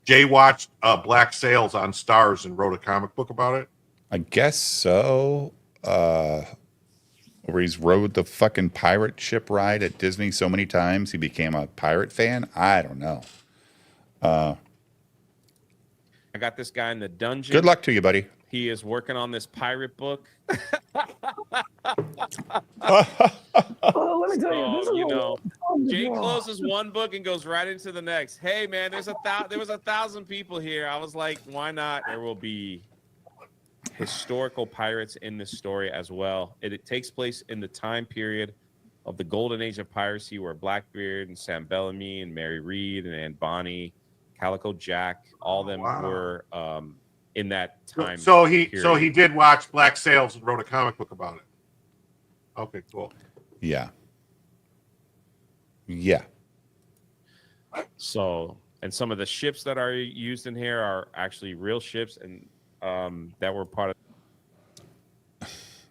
Speaker 6: Jay watched Black Sails on Stars and wrote a comic book about it?
Speaker 7: I guess so. Where he's rode the fucking pirate ship ride at Disney so many times he became a pirate fan. I don't know.
Speaker 12: I got this guy in the dungeon.
Speaker 7: Good luck to you, buddy.
Speaker 12: He is working on this pirate book.
Speaker 14: Oh, let me tell you, this is
Speaker 12: Jay closes one book and goes right into the next. Hey, man, there was 1,000 people here. I was like, why not? There will be historical pirates in this story as well. It takes place in the time period of the golden age of piracy, where Blackbeard and Sam Bellamy and Mary Read and Anne Bonny, Calico Jack, all of them were in that time.
Speaker 6: So he did watch Black Sails and wrote a comic book about it. Okay, cool.
Speaker 7: Yeah. Yeah.
Speaker 12: So, and some of the ships that are used in here are actually real ships, and that were part of.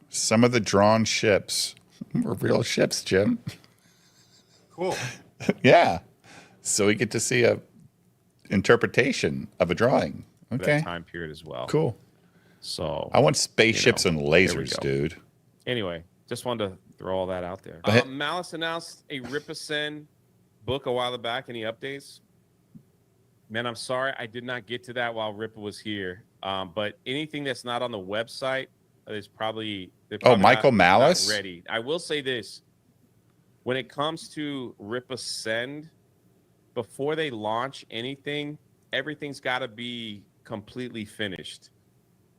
Speaker 7: Some of the drawn ships were real ships, Jim.
Speaker 6: Cool.
Speaker 7: Yeah. So we get to see a interpretation of a drawing.
Speaker 12: for
Speaker 7: Okay.
Speaker 12: that time period as well.
Speaker 7: Cool.
Speaker 12: So
Speaker 7: I want spaceships
Speaker 12: you know,
Speaker 7: and
Speaker 12: there we
Speaker 7: lasers,
Speaker 12: go.
Speaker 7: dude.
Speaker 12: Anyway, just wanted to throw all that out there. Malice announced a Ripasend book a while back. Any updates? Man, I'm sorry I did not get to that while Rippa was here. But anything that's not on the website is probably
Speaker 7: Michael Malice?
Speaker 12: not ready. I will say this: when it comes to Ripasend, before they launch anything, everything's got to be completely finished.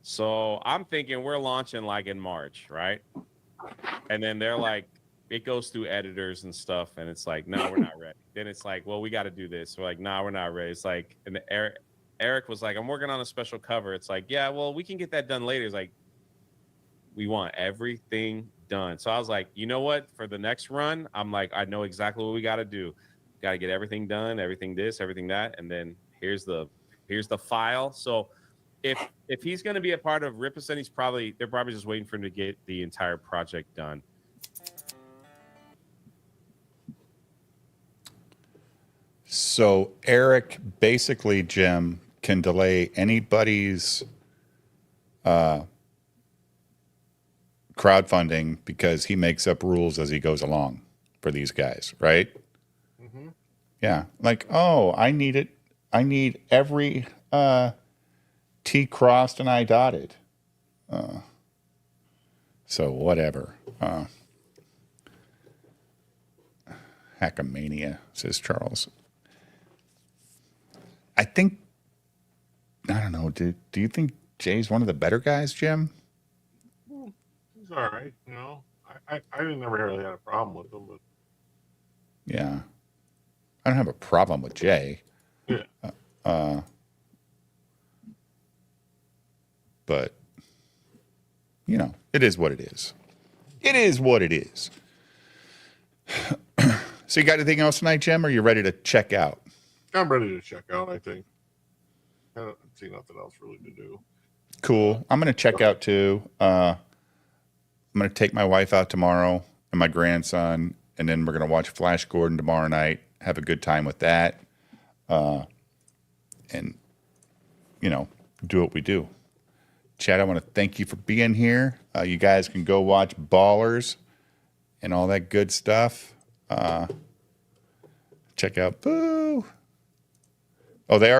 Speaker 12: So I'm thinking we're launching like in March, right? And then they're like, it goes through editors and stuff, and it's like, no, we're not ready. Then it's like, well, we got to do this. We're like, no, we're not ready. It's like, and Eric was like, I'm working on a special cover. It's like, yeah, well, we can get that done later. It's like, we want everything done. So I was like, you know what? For the next run, I'm like, I know exactly what we got to do. Got to get everything done, everything this, everything that, and then here's the file. So if he's going to be a part of Ripasend, they're probably just waiting for him to get the entire project done.
Speaker 7: So Eric basically, Jim, can delay anybody's crowdfunding because he makes up rules as he goes along for these guys, right?
Speaker 6: Mm-hmm.
Speaker 7: Yeah. Like, oh, I need every T crossed and I dotted. So whatever. Hackamania, says Charles. I don't know. Do you think Jay's one of the better guys, Jim?
Speaker 6: He's all right. You know, I never really had a problem with him, but
Speaker 7: Yeah. I don't have a problem with Jay.
Speaker 6: yeah.
Speaker 7: But, you know, it is what it is. It is what it is. So you got anything else tonight, Jim, or are you ready to check out?
Speaker 6: I'm ready to check out, I think. I don't see nothing else really to do.
Speaker 7: Cool. I'm going to check out too. I'm going to take my wife out tomorrow and my grandson, and then we're going to watch Flash Gordon tomorrow night, have a good time with that, and, you know, do what we do. Chad, I want to thank you for being here. You guys can go watch Ballers and all that good stuff. Check out Boo. Oh, they are.